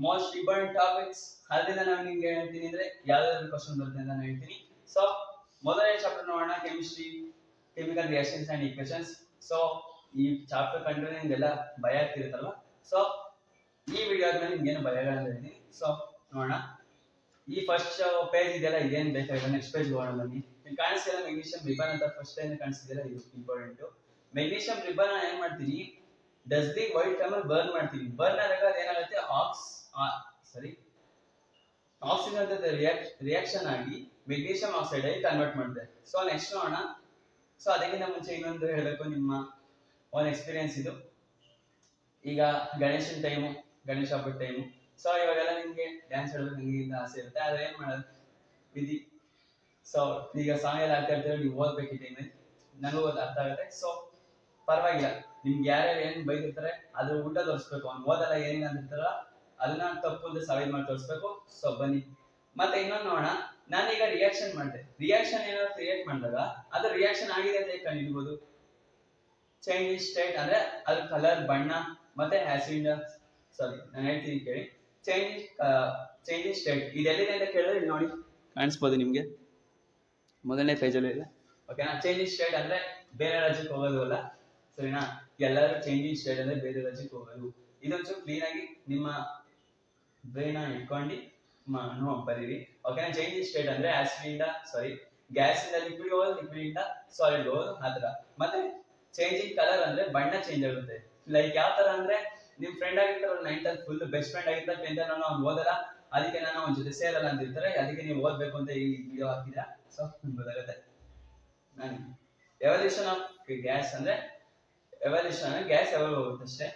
Most important topics. ಅದರಿಂದ ನಾನು ನಿಮ್ಗೆ ಹೇಳ್ತೀನಿ ಅಂದ್ರೆ ಯಾವ್ದಾದ್ರು ಕ್ವಶನ್ ಬರುತ್ತೆ ಅಂತ ನಾನು ಹೇಳ್ತೀನಿ. ಸೊ ಮೊದಲನೇ ಚಾಪ್ಟರ್ ನೋಡೋಣ, chemistry, chemical reactions and equations. So ಈ ಚಾಪ್ಟರ್ ಕಂಡ್ರೆ ನಿಮ್ಗೆಲ್ಲ ಭಯ ಆಗ್ತಿರುತ್ತಲ್ವಾ. ಸೊ ಈ ವಿಡಿಯೋ ಆದ್ಮೇಲೆ ನಿಮ್ಗೇನು ಭಯಗಳನ್ನ ಹೇಳ್ತೀನಿ. ಸೊ ನೋಡೋಣ, ಈ ಫಸ್ಟ್ ಪೇಜ್ ಇದೆಯಲ್ಲ, ಇದೇನು ಬೇಕಾಗಿಲ್ಲ. ನೆಕ್ಸ್ಟ್ ಪೇಜ್ ಹೋಗೋಣ ಬನ್ನಿ. ಇಲ್ಲಿ ಕಾಣಿಸ್ತಿಲ್ಲ ಮೆಗ್ನೀಷಿಯಂ ರಿಬನ್ ಅಂತ ಫಸ್ಟ್ ಟೈಮ್ ಕಾಣಿಸ್ತಿದೆಯಲ್ಲ, ಇದು ಇಂಪಾರ್ಟೆಂಟ್. ಮೆಗ್ನೀಷಿಯಂ ರಿಬನ್ ಏನ್ ಮಾಡ್ತೀನಿ, ಡಸ್ ದಿ ವೈಟ್ ಟೈಮರ್ ಬರ್ನ್ ಮಾಡ್ತೀನಿ. ಬರ್ನ್ ಆದಾಗ ಏನಾಗುತ್ತೆ, ಆಕ್ಸಿಜನ್ ಜೊತೆ ರಿಯಾಕ್ಷನ್ ಆಗಿ ಮೆಗ್ನೀಷಿಯಂ ಆಕ್ಸೈಡ್ ಆಗಿ ಕನ್ವರ್ಟ್ ಮಾಡುತ್ತೆ. ಸೊ ನೆಕ್ಸ್ಟ್ ನೋಡೋಣ. ಸೊ ಅದಕ್ಕಿಂತ ಮುಂಚೆ ಇನ್ನೊಂದು ಹೇಳಬೇಕು, ನಿಮ್ಮ ಓನ್ ಎಕ್ಸ್ಪೀರಿಯನ್ಸ್ ಇದು. ಈಗ ಗಣೇಶನ್ ಟೈಮು, ಗಣೇಶ ಹಬ್ಬದ ಟೈಮು. ಸೊ ಇವಾಗೆಲ್ಲ ನಿಮ್ಗೆ ಡ್ಯಾನ್ಸ್ ಆಡಬೇಕು ಹಂಗಿಂತ ಆಸೆ ಇರುತ್ತೆ, ಆದ್ರೆ ಏನ್ ಮಾಡೋದು ವಿಧಿ. ಸೊ ಈಗ ಸಾಂಗ್ ಎಲ್ಲ ಆಗ್ತಾ ಇರ್ತಾರೆ, ನೀವು ಓದ್ಬೇಕು ಈ ಟೈಮಲ್ಲಿ. ನನಗೂ ಅರ್ಥ ಆಗುತ್ತೆ. ಸೊ ಪರವಾಗಿಲ್ಲ, ನಿಮ್ಗೆ ಯಾರ್ಯಾರು ಏನ್ ಬೈದಿರ್ತಾರೆ ಅದು ಊಟ ತೋರಿಸ್ಬೇಕು. ಅವ್ನು ಓದಲ್ಲ ಏನಿಲ್ಲ ಅಂತಿರ್ತಾರ, ಅದನ್ನ ತಪ್ಪು ಅಂತ ಸಾಬೀತು ಮಾಡಿ ತೋರಿಸ್ಬೇಕು. ಸೊ ಬನ್ನಿ. ಮತ್ತೆ ಇನ್ನೊಂದು ನೋಡೋಣ, ನಾನೀಗ ರಿಯಾಕ್ಷನ್ ಮಾಡಿದೆ. ರಿಯಾಕ್ಷನ್ ಏನಾದ್ರು ಕ್ರಿಯೇಟ್ ಮಾಡಿದಾಗ ಅದು ರಿಯಾಕ್ಷನ್ ಆಗಿದೆ ಅಂತ ಕಂಡುಹಿಡಿಬಹುದು. ಚೇಂಜ್ ಇನ್ ಸ್ಟೇಟ್ ಅಂದ್ರೆ ಅದ್ರ ಕಲರ್, ಬಣ್ಣ, ಮತ್ತೆ ಆಸಿಡ್, ನಾನು ಹೇಳ್ತೀನಿ ಕೇಳಿ. ಚೇಂಜ್ ಇನ್ ಸ್ಟೇಟ್ ಇದೆಲ್ಲಿದೆ ಅಂತ ಕೇಳಿದ್ರೆ ಇಲ್ಲಿ ನೋಡಿ ಕಾಣಿಸ್ಬೋದು ನಿಮ್ಗೆ, ಮೊದಲನೇ ಪೇಜಲ್ಲಿ ಇದೆ. ಓಕೆನಾ. ಚೇಂಜ್ ಇನ್ ಸ್ಟೇಟ್ ಅಂದ್ರೆ ಬೇರೆ ರಾಜ್ಯಕ್ಕೆ ಹೋಗೋದು ಅಲ್ಲ, ಸರಿನಾ. ಎಲ್ಲರೂ ಚೇಂಜ್ ಇನ್ ಸ್ಟೇಟ್ ಅಂದ್ರೆ ಬೇರೆ ರಾಜ್ಯಕ್ಕೆ ಹೋಗೋದು. ಇದೊಂಚೂರು ಕ್ಲೀನ್ ಆಗಿ ನಿಮ್ಮ ಬ್ರೈನ್ ಇಟ್ಕೊಂಡು ಬರೀರಿ. ಓಕೆನಾ. ಚೇಂಜ್ ಇನ್ ಸ್ಟೇಟ್ ಅಂದ್ರೆ ಗ್ಯಾಸ್ ಇಂದ ಲಿಕ್ವಿಡ್ ಹೋಗೋದು, ಲಿಕ್ವಿಡ್ ಇಂದ ಸಾಲಿಡ್ ಹೋಗೋದು, ಆತರ. ಮತ್ತೆ ಚೇಂಜಿಂಗ್ ಕಲರ್ ಅಂದ್ರೆ ಬಣ್ಣ ಚೇಂಜ್ ಆಗುತ್ತೆ. ಲೈಕ್ ಯಾವ ತರ ಅಂದ್ರೆ, ನಿಮ್ ಫ್ರೆಂಡ್ ಆಗಿರ್ತಾರಲ್ಲ, 9th ಫುಲ್ ಬೆಸ್ಟ್ ಫ್ರೆಂಡ್ ಆಗಿರ್ತಾರೆ, 10th ಅವ್ನು ಓದಲ್ಲ, ಅದಕ್ಕೆ ನಾನು ಅವ್ನ ಜೊತೆ ಸೇರಲ್ಲ ಅಂತಿರ್ತಾರೆ, ಅದಕ್ಕೆ ನೀವು ಓದ್ಬೇಕು ಅಂತ ಈ ವಿಡಿಯೋ ಹಾಕಿದ್ರ. ಸೊ ಗೊತ್ತಾಗುತ್ತೆ. ನಾನು ಎವಲ್ಯೂಷನ್ ಆಫ್ ಗ್ಯಾಸ್ ಅಂದ್ರೆ ಗ್ಯಾಸ್ ಯಾವಾಗ ಹೋಗುತ್ತೆ ಅಷ್ಟೇ.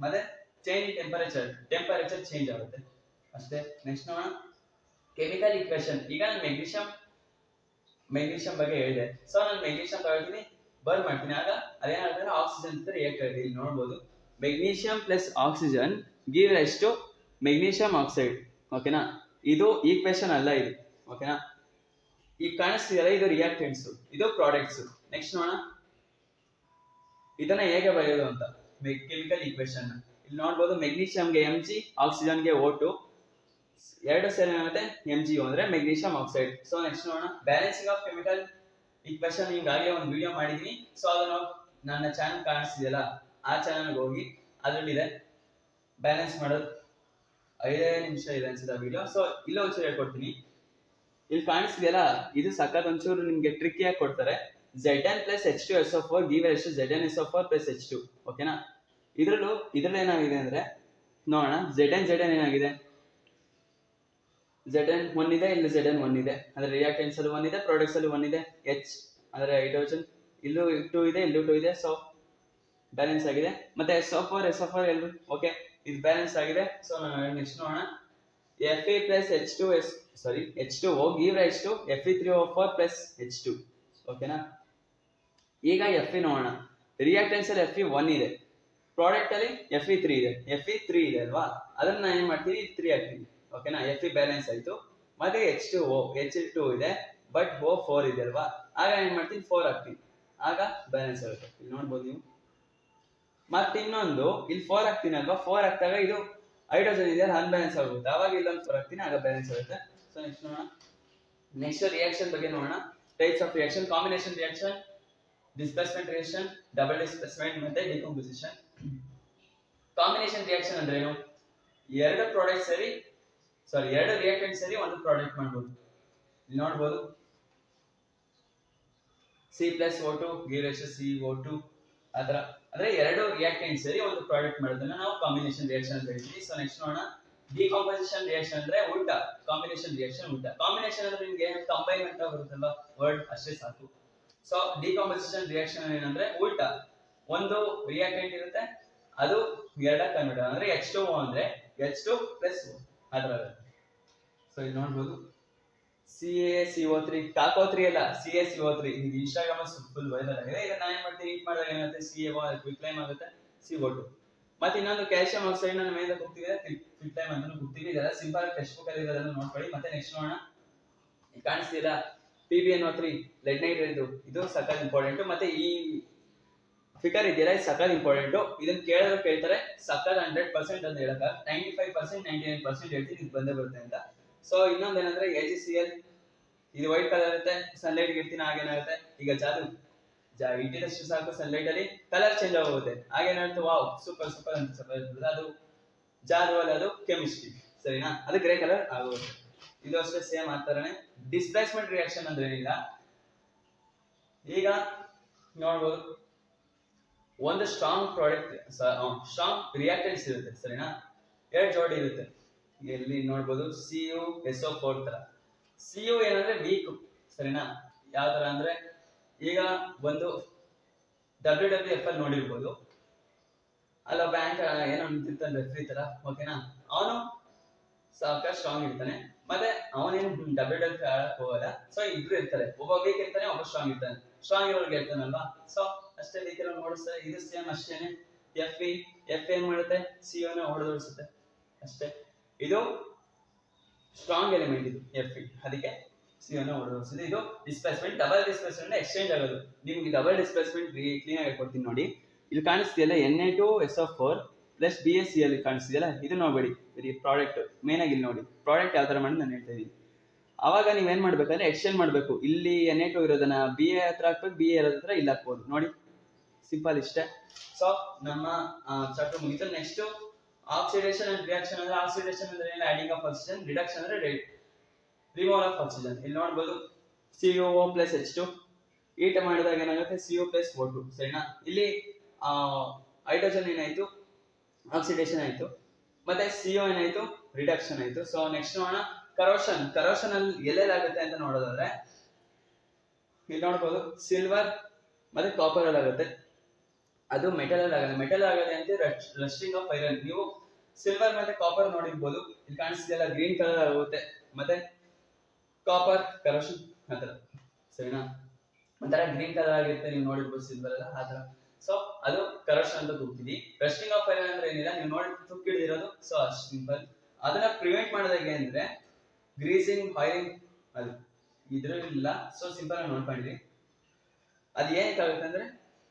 ಮತ್ತೆ ಚೇಂಜ್ ಇನ್ ಟೆಂಪರೇಚರ್ ಚೇಂಜ್ ಆಗುತ್ತೆ ಅಷ್ಟೇ. ನೆಕ್ಸ್ಟ್ ನೋಡೋಣ, ಕೆಮಿಕಲ್ ಈಕ್ವೇಷನ್. ಈಗ ನಾನು ಮೆಗ್ನೀಷಿಯಂ ಬಗ್ಗೆ ಹೇಳಿದೆ. ಸೊ ನಾನು ಮೆಗ್ನೀಷಿಯಂ ತಗೊಳ್ತೀನಿ, ಬರ್ನ್ ಮಾಡ್ತೀನಿ, ಆಗ ಅದೇನಾಗುತ್ತೆ, ಆಕ್ಸಿಜನ್ ಜೊತೆ ರಿಯಾಕ್ಟ್ ಆಗುತ್ತೆ. ಇಲ್ಲಿ ನೋಡ್ಬೋದು, magnesium plus oxygen give rise to magnesium oxide. ಓಕೆನಾ. ಇದು ಈಕ್ವೇಷನ್ ಅಲ್ಲ ಇದು. ಓಕೆನಾ. ಈಗ ಕಾಣಿಸ್ತಿದೆಯಲ್ಲ, ಇದು ರಿಯಾಕ್ಟೆಂಟ್ಸ್, ಇದು ಪ್ರಾಡಕ್ಟ್ಸ್. ನೆಕ್ಸ್ಟ್ ನೋಡೋಣ, ಇದನ್ನ ಹೇಗೆ ಬರೆಯೋದು ಅಂತ. ಕೆಮಿಕಲ್ ಈಕ್ವೇಷನ್ ಇಲ್ಲಿ ನೋಡ್ಬೋದು, ಮೆಗ್ನೀಷಿಯಂಗೆ Mg, ಆಕ್ಸಿಜನ್ಗೆ O2, ಎರಡು ಸೇರಿ ಏನಾಗುತ್ತೆ MgO ಅಂದ್ರೆ ಮೆಗ್ನೀಷಿಯಂ ಆಕ್ಸೈಡ್. ಸೊ ನೆಕ್ಸ್ಟ್ ನೋಡೋಣ, ಬ್ಯಾಲೆನ್ಸಿಂಗ್ ಆಫ್ ಕೆಮಿಕಲ್ ಈಕ್ವೇಷನ್. ಈಗಾಗಲೇ ಒಂದು ವಿಡಿಯೋ ಮಾಡಿದೀನಿ. ಸೊ ಅದನ್ನು ನನ್ನ ಚಾನಲ್ ಕಾಣಿಸ್ತಿದೆಯಲ್ಲ, ಆ ಚಾನಲ್ಗೆ ಹೋಗಿ ಅದರಲ್ಲಿದೆ ಬ್ಯಾಲೆನ್ಸ್ ಮಾಡೋದು. 5 ನಿಮಿಷ ಇದೆ ಅನ್ಸುತ್ತೆ ಆ ವಿಡಿಯೋ. ಸೊ ಇಲ್ಲೂ ಒಂಚೂರು ಹೇಳ್ಕೊಡ್ತೀನಿ. ಇಲ್ಲಿ ಕಾಣಿಸ್ತಿದೆಯಲ್ಲ, ಇದು ಸಖತ್ ಒಂಚೂರು ನಿಮ್ಗೆ ಟ್ರಿಕ್ಕಿ ಆಗಿ ಕೊಡ್ತಾರೆ. Zn plus H2SO4 give rise to ZnSO4 plus H2. ಓಕೆನಾ. ಇದ್ರಲ್ಲಿ ಏನಾಗಿದೆ ಅಂದ್ರೆ ನೋಡೋಣ, Zn ಏನಾಗಿದೆ, Zn 1 ಇದೆ, ಇಲ್ಲಿ Zn 1 ಇದೆ, ಅಂದ್ರೆ ರಿಯಾಕ್ಟೆಂಟ್ಸ್ ಅಲ್ಲಿ 1 ಇದೆ, ಪ್ರಾಡಕ್ಟ್ಸ್ ಅಲ್ಲಿ 1 ಇದೆ. H ಅಂದ್ರೆ ಹೈಡ್ರೋಜನ್, ಇಲ್ಲೂ 2 ಇದೆ, ಇಲ್ಲೂ 2 ಇದೆ. ಸೊ ಬ್ಯಾಲೆನ್ಸ್ ಆಗಿದೆ. ಮತ್ತೆ SO4 ಎಲ್ಲರೂ ಓಕೆ, ಇದು ಬ್ಯಾಲೆನ್ಸ್ ಆಗಿದೆ. ಸೊ ನಾನು ನೆಕ್ಸ್ಟ್ ನೋಡೋಣ, Fe plus H2O give rise to Fe3O4 plus H2. ಓಕೆನಾ. ಈಗ Fe ನೋಡೋಣ, ರಿಯಾಕ್ಟೆಂಟ್ಸ್ ಅಲ್ಲಿ Fe 1 ಇದೆ, ಪ್ರಾಡಕ್ಟ್ ಅಲ್ಲಿ Fe3 ಇದೆ ಅಲ್ವಾ, ಅದನ್ನ ನಾನು ಏನ್ ಮಾಡ್ತೀನಿ, 3 ಹಾಕ್ತೀನಿ. ಓಕೆನಾ. Fe ಬ್ಯಾಲೆನ್ಸ್ ಆಯ್ತು. ಮತ್ತೆ H2 ಇದೆ, ಬಟ್ O4 ಇದೆ ಅಲ್ವಾ, ಆಗ ಏನ್ ಮಾಡ್ತೀನಿ, 4 ಹಾಕ್ತೀನಿ, ಆಗ ಬ್ಯಾಲೆನ್ಸ್ ಆಗುತ್ತೆ. ಇಲ್ಲಿ ನೋಡ್ಬೋದು ನೀವು. ಮತ್ತೆ ಇನ್ನೊಂದು, ಇಲ್ಲಿ 4 ಹಾಕ್ತೀನಿ ಅಲ್ವಾ, 4 ಹಾಕ್ದಾಗ ಇದು ಹೈಡ್ರೋಜನ್ ಇದೆ, ಅನ್ಬ್ಯಾಲೆನ್ಸ್ ಆಗುತ್ತೆ, ಅವಾಗ ಇಲ್ಲೊಂದು 4 ಹಾಕ್ತೀನಿ, ಆಗ ಬ್ಯಾಲೆನ್ಸ್ ಆಗುತ್ತೆ. ಸೊ ನೆಕ್ಸ್ಟ್ ನೋಡೋಣ, ನೆಕ್ಸ್ಟ್ ರಿಯಾಕ್ಷನ್ ಬಗ್ಗೆ ನೋಡೋಣ. Types of reaction: combination reaction, displacement reaction, double displacement, ಮತ್ತೆ ಡಿಕಂಪೋಸಿಷನ್. ಕಾಂಬಿನೇಷನ್ ರಿಯಾಕ್ಷನ್ ಅಂದ್ರೆ ಏನು, ಎರಡು ರಿಯಾಕ್ಟೆಂಟ್ ಸೇರಿ ಒಂದು ಪ್ರಾಡಕ್ಟ್ ಮಾಡಬಹುದು. ಇಲ್ಲಿ ನೋಡಬಹುದು, C+O2 give rise to CO2, ಆತರ. ಅಂದ್ರೆ ಎರಡು ರಿಯಾಕ್ಟೆಂಟ್ ಸೇರಿ ಒಂದು ಪ್ರಾಡಕ್ಟ್ ಮಾಡೋದನ್ನ ನಾವು ಕಾಂಬಿನೇಷನ್ ರಿಯಾಕ್ಷನ್ ಅಂತ ಹೇಳ್ತೀವಿ. ಸೊ ನೆಕ್ಸ್ಟ್ ನೋಡೋಣ, ಡಿಕಂಪೋಸಿಷನ್ ರಿಯಾಕ್ಷನ್ ಅಂದ್ರೆ ಉಲ್ಟಾ, ಕಾಂಬಿನೇಷನ್ ರಿಯಾಕ್ಷನ್ ಉಲ್ಟಾ. ಕಾಂಬಿನೇಷನ್ ಅಂದ್ರೆ ನಿಮಗೆ ಕಂಬೈನ್ ಅಂತ ಬರುತ್ತಲ್ವಾ ವರ್ಡ್, ಅಷ್ಟೇ ಸಾಕು. ಸೊ ಡಿಕಂಪೋಸಿಷನ್ ರಿಯಾಕ್ಷನ್ ಏನಂದ್ರೆ ಉಲ್ಟಾ, ಒಂದು ರಿಯಾಕ್ಟೆಂಟ್ ಇರುತ್ತೆ, ಅದು ಎರಡಕ್ಕೆ ಕನ್ವರ್ಟ್ ಅಂದ್ರೆ H2O ಅಂದ್ರೆ H2 plus O ಅದರ. ಸೊ ಇಲ್ಲಿ ನೋಡಬಹುದು, CaCO3 ಕಾಕೋ3 ಅಲ್ಲ, CaCO3. ಇದು ಇನ್ಸ್ಟಾಗ್ರಾಮ್ ಫುಲ್ ವೈರಲ್ ಆಗಿದೆ. ಇದನ್ನ ನಾನು ಏನ್ ಮಾಡ್ತೀನಿ, ಹೀಟ್ ಮಾಡಿದಾಗ ಏನಾಗುತ್ತೆ, CaO ಕ್ವಿಕ್ಲೈಮ್ ಆಗುತ್ತೆ, CO2. ಮತ್ತೆ ಇನ್ನೊಂದು ಕ್ಯಾಲ್ಸಿಯಂ ಆಕ್ಸೈಡ್ ನ ಮೇಲೆ ಹೋಗ್ತಿದೆ, ಕ್ವಿಕ್ಲೈಮ್ ಅಂತ ಹೋಗ್ತೀವಿ. ಇದೆಲ್ಲ ಸಿಂಪಲ್ ಟೆಕ್ಸ್ಟ್ ಬುಕ್ ಅಲ್ಲಿ ಇರೋದನ್ನ ನೋಡ್ಕೊಳ್ಳಿ. ಮತ್ತೆ ನೆಕ್ಸ್ಟ್ ನೋಡೋಣ, ಕಾಣಿಸ್ತಿಲ್ಲ PbNO3 ಲೆಡ್ ನೈಟ್ರೇಟ್, ಇದು ಸಖತ್ ಇಂಪಾರ್ಟೆಂಟ್. ಮತ್ತೆ ಈ ಫಿಗರ್ ಇದೆಯಲ್ಲ ಇದು ಸಕ್ಕತ್ ಇಂಪಾರ್ಟೆಂಟ್. ಇದನ್ನ ಕೇಳಿದ್ರು ಕೇಳ್ತಾರೆ, ಸಕ್ಕತ್ 100% ಅಂತ ಹೇಳಕ 95% 99% ಹೇಳ್ತೀನಿ ಇದು ಬಂದೇ ಬರುತ್ತೆ ಅಂತ. ಸೊ ಇನ್ನೊಂದೇನಂದ್ರೆ AgCl, ಇದು ವೈಟ್ ಕಲರ್ ಇರುತ್ತೆ, ಸನ್ಲೈಟ್ ಇಡ್ತೀನಿ ಆಗೇನಾಗುತ್ತೆ, ಈಗ ಇಟ್ಟಿದಷ್ಟು ಸಾಕು ಸನ್ಲೈಟ್ ಅಲ್ಲಿ ಕಲರ್ ಚೇಂಜ್ ಆಗೋಗುತ್ತೆ, ಆಗೇನಾಗುತ್ತೆ ವಾವ್ ಸೂಪರ್ ಸೂಪರ್ ಅಂತ ಸೂಪರ್, ಅದು ಜಾದು ಅಲ್ಲ, ಅದು ಕೆಮಿಸ್ಟ್ರಿ ಸರಿನಾ, ಅದು ಗ್ರೇ ಕಲರ್ ಆಗೋಗುತ್ತೆ. ಇದು ಅಷ್ಟೇ ಸೇಮ್ ಆ ತರನೇ. ಡಿಸ್ಪ್ಲೇಸ್ಮೆಂಟ್ ರಿಯಾಕ್ಷನ್ ಅಂದ್ರೆ ಏನಿಲ್ಲ, ಈಗ ನೋಡ್ಬೋದು ಒಂದು ಸ್ಟ್ರಾಂಗ್ ಪ್ರಾಡಕ್ಟ್ ಸ್ಟ್ರಾಂಗ್ ರಿಯಾಕ್ಟೆಂಟ್ಸ್ ಇರುತ್ತೆ ಸರಿನಾ, 2 ಜೋಡಿ ಇರುತ್ತೆ. ಇಲ್ಲಿ ನೋಡ್ಬೋದು CuSO4 ತರ. Cu ಏನಂದ್ರೆ ವೀಕ್ ಸರಿನಾ, ಯಾವ ತರ ಅಂದ್ರೆ ಈಗ ಒಂದು WWF ಅಲ್ಲಿ ನೋಡಿರ್ಬೋದು, ಅಲ್ಲ ಬ್ಯಾಂಕ್ ಏನೋ ನಿಂತಿರ್ತಾನೆ ರೆಫ್ರಿ ತರ, ಓಕೆನಾ, ಅವನು ಸಾಕಷ್ಟು ಸ್ಟ್ರಾಂಗ್ ಇರ್ತಾನೆ, ಮತ್ತೆ ಅವನೇನು WWF ಆಡಕ್ ಹೋಗಲ್ಲ. ಸೊ ಇಬ್ರು ಇರ್ತಾರೆ, ಒಬ್ಬ ವೀಕ್ ಇರ್ತಾನೆ, ಒಬ್ಬ ಸ್ಟ್ರಾಂಗ್ ಇರ್ತಾನೆ, ಸ್ಟ್ರಾಂಗ್ ಇರೋರ್ಗೆ ಇರ್ತಾನಲ್ವಾ. ಸೊ ಅಷ್ಟೇ ವೀಕ್ ಇರೋ ನೋಡಿಸ್ತಾರೆ, ಇದು ಸೇಮ್ ಅಷ್ಟೇನೆ. ಎಫ್ ಏನ್ ಮಾಡುತ್ತೆ, CO ನ ಹೊಡೆದೋಡಿಸುತ್ತೆ ಅಷ್ಟೇ. ಇದು ಸ್ಟ್ರಾಂಗ್ ಎಲಿಮೆಂಟ್, ಇದು Fe, ಅದಕ್ಕೆ CO ನ ಹೊಡೆದೋಡಿಸುತ್ತೆ. ಇದು ಡಿಸ್ಪ್ಲೇಸ್ಮೆಂಟ್. ಡಬಲ್ ಡಿಸ್ಪ್ಲೇಸ್ಮೆಂಟ್ ಎಕ್ಸ್ಚೇಂಜ್ ಆಗೋದು. ನಿಮ್ಗೆ ಡಬಲ್ ಡಿಸ್ಪ್ಲೇಸ್ಮೆಂಟ್ ಕ್ಲೀನ್ ಆಗಿ ಕೊಡ್ತೀನಿ ನೋಡಿ. ಇಲ್ಲಿ ಕಾಣಿಸ್ತಿದೆಯಲ್ಲ Na2SO4 ಪ್ಲಸ್ BaCl ಕಾಣಿಸ್ತಿದೆಯಲ್ಲ, ಇದು ನೋಡ್ಬೇಡಿ, ಬರೀ ಪ್ರಾಡಕ್ಟ್ ಮೇನ್ ಆಗಿ ಇಲ್ಲಿ ನೋಡಿ, ಪ್ರಾಡಕ್ಟ್ ಯಾವ ತರ ಮಾಡಿ ನಾನು ಹೇಳ್ತಾ ಇದೀನಿ. ಅವಾಗ ನೀವೇನ್ ಮಾಡ್ಬೇಕಂದ್ರೆ ಎಕ್ಸ್ಚೇಂಜ್ ಮಾಡ್ಬೇಕು, ಇಲ್ಲಿ Na2 ಇರೋದನ್ನ Ba ಹತ್ರ ಹಾಕ್ಬೇಕು, Ba ಇರೋದ್ರ ಹತ್ರ ಇಲ್ಲಿ ಹಾಕ್ಬೋದು ನೋಡಿ, ಸಿಂಪಲ್ ಇಷ್ಟೇ. ಸೊ ನಮ್ಮ ಚಾಪ್ಟರ್ ಮುಗಿತು. ನೆಕ್ಸ್ಟ್ ಆಕ್ಸಿಡೇಷನ್ ಅಂಡ್ ರಿಯಾಕ್ಷನ್ ಅಂದ್ರೆ, ಆಕ್ಸಿಡೇಷನ್ ಅಂದ್ರೆ ಏನು, ಆಡಿಂಗ್ ಆಫ್ ಆಕ್ಸಿಜನ್, ರಿಡಕ್ಷನ್ ಅಂದ್ರೆ ರಿಮೂವಲ್ ಆಫ್ ಆಕ್ಸಿಜನ್. ಇಲ್ಲಿ ನೋಡ್ಬೋದು CuO ಪ್ಲಸ್ H2 ಈಟ ಮಾಡಿದಾಗ ಏನಾಗುತ್ತೆ, Cu ಪ್ಲಸ್ O2 ಸರಿನಾ. ಇಲ್ಲಿ ಹೈಡ್ರೋಜನ್ ಏನಾಯ್ತು, ಆಕ್ಸಿಡೇಷನ್ ಆಯ್ತು, ಮತ್ತೆ CO ಏನಾಯ್ತು, ರಿಡಕ್ಷನ್ ಆಯ್ತು. ಸೊ ನೆಕ್ಸ್ಟ್ ನೋಡೋಣ ಕರೋಷನ್ ಅಲ್ಲಿ ಎಲ್ಲೆಲ್ಲಾಗುತ್ತೆ ಅಂತ ನೋಡೋದಾದ್ರೆ, ಇಲ್ಲಿ ನೋಡ್ಬೋದು ಸಿಲ್ವರ್ ಮತ್ತೆ ಕಾಪರ್ ಅಲ್ಲಿ ಆಗುತ್ತೆ, ಅದು ಮೆಟಲ್ ಅಲ್ಲಿ ಆಗಲ್ಲ. ಮೆಟಲ್ ಆಗದೆ ಅಂತ ರಸ್ಟಿಂಗ್ ಆಫ್ ಐರನ್. ನೀವು ಸಿಲ್ವರ್ ಮತ್ತೆ ಕಾಪರ್ ನೋಡಿರ್ಬೋದು, ಇಲ್ಲಿ ಕಾಣಿಸ್ತಿದೆಯಲ್ಲ ಗ್ರೀನ್ ಕಲರ್ ಆಗುತ್ತೆ, ಮತ್ತೆ ಕಾಪರ್ ಕರೋಷನ್ ಆತರ ಸರಿನಾ, ಒಂಥರ ಗ್ರೀನ್ ಕಲರ್ ಆಗಿರುತ್ತೆ, ನೀವು ನೋಡಿರ್ಬೋದು ಸಿಲ್ವರ್ ಎಲ್ಲ ಆತರ. ಸೊ ಅದು ಕರೋಷನ್ ಅಂತ ಕೂಗ್ತೀವಿ. ರಸ್ಟಿಂಗ್ ಆಫ್ ಐರನ್ ಅಂದ್ರೆ ಏನಿಲ್ಲ, ನೀವು ನೋಡಿ ತುಕ್ಕಿಡಿದಿರೋದು. ಸೊ ಅಷ್ಟು ಸಿಂಪಲ್. ಅದನ್ನ ಪ್ರಿವೆಂಟ್ ಮಾಡೋದಾಗೆ ಅಂದ್ರೆ ಗ್ರೀಸಿಂಗ್, ಆಯಿಲಿಂಗ್, ಅದು ಇದ್ರಲ್ಲಿಲ್ಲ. ಸೊ ಸಿಂಪಲ್ ಆಗಿ ನೋಡ್ಕೊಂಡ್ರಿ. ಅದು ಏನಕ್ಕಾಗುತ್ತೆ ಅಂದ್ರೆ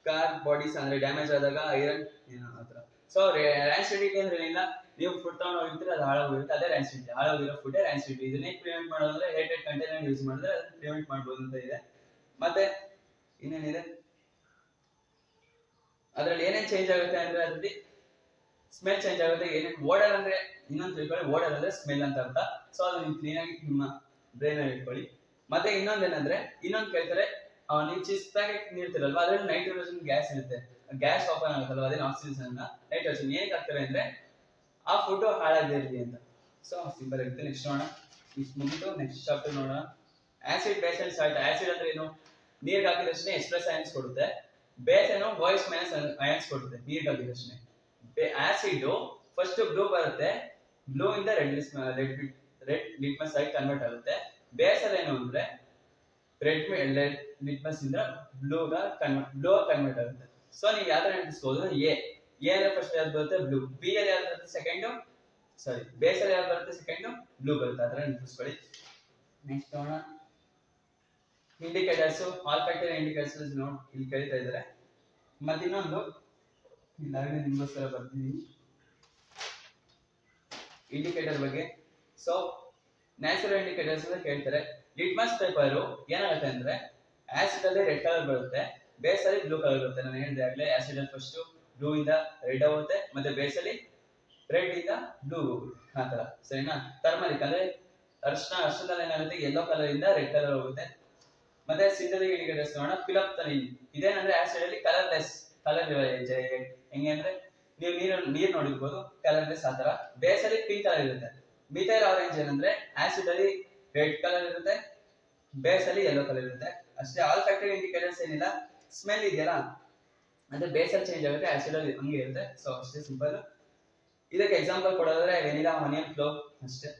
ಕಾರ್ ಬಾಡೀಸ್ ಅಂದ್ರೆ ಡ್ಯಾಮೇಜ್ ಆದಾಗ ಐರನ್ ಏನೋ ಆತರ. ಸೊ ರ್ಯಾನ್ಸಿಡಿಟಿ ಅಂದ್ರೆ ಏನಿಲ್ಲ, ನೀವು ಫುಡ್ ತಗೊಂಡು ಹೋಗಿರ್ತೀರ, ಅದು ಹಾಳಾಗೋಗಿರುತ್ತೆ, ಅದೇ ರ್ಯಾನ್ಸಿಡಿಟಿ. ಹಾಳಾಗಿರೋ ಫುಡ್ ರ್ಯಾನ್ಸಿಡಿಟಿ. ಇದನ್ನೇ ಪ್ರಿವೆಂಟ್ ಮಾಡೋದಂದ್ರೆ ಏರ್ಟೈಟ್ ಕಂಟೈನರ್ ಯೂಸ್ ಮಾಡಿದ್ರೆ ಅದನ್ನ ಪ್ರಿವೆಂಟ್ ಮಾಡ್ಬೋದು ಅಂತ ಇದೆ. ಮತ್ತೆ ಇನ್ನೇನಿದೆ, ಅದ್ರಲ್ಲಿ ಏನೇನ್ ಚೇಂಜ್ ಆಗುತ್ತೆ ಅಂದ್ರೆ ಅದ್ರಲ್ಲಿ ಸ್ಮೆಲ್ ಚೇಂಜ್ ಆಗುತ್ತೆ. ಏನೇನು ಓಡರ್ ಅಂದ್ರೆ, ಇನ್ನೊಂದು ತಿಳ್ಕೊಳ್ಳಿ, ಓಡರ್ ಅಂದ್ರೆ ಸ್ಮೆಲ್ ಅಂತ ಅರ್ಥ. ಸೊ ಅದು ನೀವು ಕ್ಲೀನ್ ಆಗಿ ನಿಮ್ಮ ಬ್ರೈನ್ ಅಲ್ಲಿ ಇಟ್ಕೊಳ್ಳಿ. ಮತ್ತೆ ಇನ್ನೊಂದೇನಂದ್ರೆ, ಇನ್ನೊಂದು ಕೇಳ್ತಾರೆ, ನೀವು ಚಿಪ್ಸ್ ಪ್ಯಾಕೆಟ್ ನೀಡ್ತಿರಲ್ವಾ, ಅದ್ರಲ್ಲಿ ನೈಟ್ರೋಜನ್ ಗ್ಯಾಸ್ ಇರುತ್ತೆ, ಗ್ಯಾಸ್ ಓಪನ್ ಆಗುತ್ತಲ್ವಾ, ಅದೇನು ಆಕ್ಸಿಜನ್ ಅನ್ನ ನೈಟ್ರೋಜನ್ ಏನಕ್ಕೆ ಹಾಕ್ತಾರೆ ಅಂದ್ರೆ ಆ ಫುಡ್ ಹಾಳಾಗಿರಲಿ ಅಂತ. ಸೊ ಸಿಂಪಲ್ ಆಗುತ್ತೆ. ನೆಕ್ಸ್ಟ್ ನೋಡೋಣ, ಇಷ್ಟು ಮುಗಿತು. ನೆಕ್ಸ್ಟ್ ಚಾಪ್ಟರ್ ನೋಡೋಣ, acid, base and salt. Acid ಅಂದ್ರೆ ಏನು, ನೀರ್ಗೆ ಹಾಕಿದಷ್ಟೇ ಎಕ್ಸ್ಪ್ರೆಸ್ ಅಯಾನ್ಸ್ ಕೊಡುತ್ತೆ. ಬೇಸ್ ಏನು, OH ಮೈನಸ್ ಅಯಾನ್ಸ್ ಕೊಡುತ್ತೆ ನೀರ್ಗೆ ಹಾಕಿದಷ್ಟೇ. ಆಸಿಡ್ ಫಸ್ಟ್ ಬ್ಲೂ ಬರುತ್ತೆ, ಬ್ಲೂ ಇಂದ ರೆಡ್ ಲಿಟ್ಮಸ್ ಆಗಿ ಕನ್ವರ್ಟ್ ಆಗುತ್ತೆ. ಬೇಸ್ ಅಲ್ಲಿ ಏನು ಅಂದ್ರೆ ರೆಡ್ ಲಿಟ್ಮಸ್ ಇಂದ ಬ್ಲೂ ಕನ್ವರ್ಟ್ ಆಗುತ್ತೆ. ಸೊ ನೀವು ಯಾವ ತರ ನೆನಪಿಸ್ಬೋದು, ಎ ಅಂದ್ರೆ ಫಸ್ಟ್ ಯಾವ್ದು ಬರುತ್ತೆ, ಬ್ಲೂ. ಬಿ ಅಲ್ಲಿ ಯಾವ್ದು ಬರುತ್ತೆ, ಸೆಕೆಂಡ್ ಬೇಸ್ ಅಲ್ಲಿ ಯಾವ್ದು ಬರುತ್ತೆ, ಸೆಕೆಂಡ್ ಬ್ಲೂ ಬರುತ್ತೆ. ಆ ತರ ನೆನಪಿಸ್ಕೊಳ್ಳಿ. ನೆಕ್ಸ್ಟ್ ನೋಡೋಣ, ಇಂಡಿಕೇಟರ್ಸ್, ಆಲ್ಫ್ಯಾಕ್ಟರಿ ಇಂಡಿಕೇಟರ್ಸ್ ಇಲ್ಲಿ ಕರೀತಾ ಇದ್ದಾರೆ. ಮತ್ತೆ ಇನ್ನೊಂದು ಇಲ್ಲಾಗಲೇ ನಿಮಗೋಸ್ಕರ ಬರ್ತಿದ್ದೀನಿ ಇಂಡಿಕೇಟರ್ ಬಗ್ಗೆ. ಸೊ ನ್ಯಾಚುರಲ್ ಇಂಡಿಕೇಟರ್ಸ್ ಅಂತ ಕೇಳ್ತಾರೆ. ಲಿಟ್ಮಸ್ ಪೇಪರ್ ಏನಾಗುತ್ತೆ ಅಂದ್ರೆ, ಆಸಿಡ್ ಅಲ್ಲಿ ರೆಡ್ ಕಲರ್ ಬರುತ್ತೆ, ಬೇಸ್ ಅಲ್ಲಿ ಬ್ಲೂ ಕಲರ್ ಬರುತ್ತೆ. ನಾನು ಹೇಳಿದೆ ಆಗ್ಲೇ, ಆಸಿಡ್ ಅಲ್ಲಿ ಫಸ್ಟ್ ಬ್ಲೂ ಇಂದ ರೆಡ್ ಆಗುತ್ತೆ, ಮತ್ತೆ ಬೇಸ್ ಅಲ್ಲಿ ರೆಡ್ ಇಂದ ಬ್ಲೂ ಹೋಗುತ್ತೆ, ಆ ತರ ಸರಿನಾ. ಟರ್ಮರಿಕ್ ಅಂದ್ರೆ ಅರ್ಶನದಲ್ಲಿ ಏನಾಗುತ್ತೆ, ಯೆಲ್ಲೋ ಕಲರ್ ಇಂದ ರೆಡ್ ಕಲರ್ ಹೋಗುತ್ತೆ. ಮತ್ತೆ ಸಿಂಥೆಟಿಕ್ ಇಂಡಿಕೇಟರ್ಸ್ ನೋಡೋಣ, ಫಿಲಪ್ತನಿನ್. ಇದೇನಂದ್ರೆ ಆಸಿಡ್ ಅಲ್ಲಿ ಕಲರ್ಲೆಸ್, ಕಲರ್ ಹೆಂಗೆ ಅಂದ್ರೆ ನೀವು ನೀರ್ ನೋಡಿರ್ಬೋದು, ಕಲರ್ಲೆಸ್ ಆ ತರ. ಬೇಸ್ ಅಲ್ಲಿ ಪಿಂಕ್ ಕಲರ್ ಇರುತ್ತೆ. ಮಿಥೈಲ್ ಆರೆಂಜ್ ಏನಂದ್ರೆ ಆಸಿಡ್ ಅಲ್ಲಿ ರೆಡ್ ಕಲರ್ ಇರುತ್ತೆ, ಬೇಸ್ ಅಲ್ಲಿ ಯೆಲ್ಲೋ ಕಲರ್ ಇರುತ್ತೆ ಅಷ್ಟೇ. ಆಲ್ಫ್ಯಾಕ್ಟರಿ ಇಂಡಿಕೇಟರ್ಸ್ ಏನಿಲ್ಲ, ಸ್ಮೆಲ್ ಇದೆಯಲ್ಲ ಅಂದ್ರೆ ಬೇಸ್ ಅಲ್ಲಿ ಚೇಂಜ್ ಆಗುತ್ತೆ, ಆಸಿಡ್ ಅಲ್ಲಿ ಹಂಗೆ ಇರುತ್ತೆ. ಸೊ ಅಷ್ಟೇ ಸಿಂಪಲ್. ಇದಕ್ಕೆ ಎಕ್ಸಾಂಪಲ್ ಕೊಡೋದಾದ್ರೆ ವೆನಿಲಾ, ಆನಿಯನ್, ಕ್ಲೋವ್ ಅಷ್ಟೇ.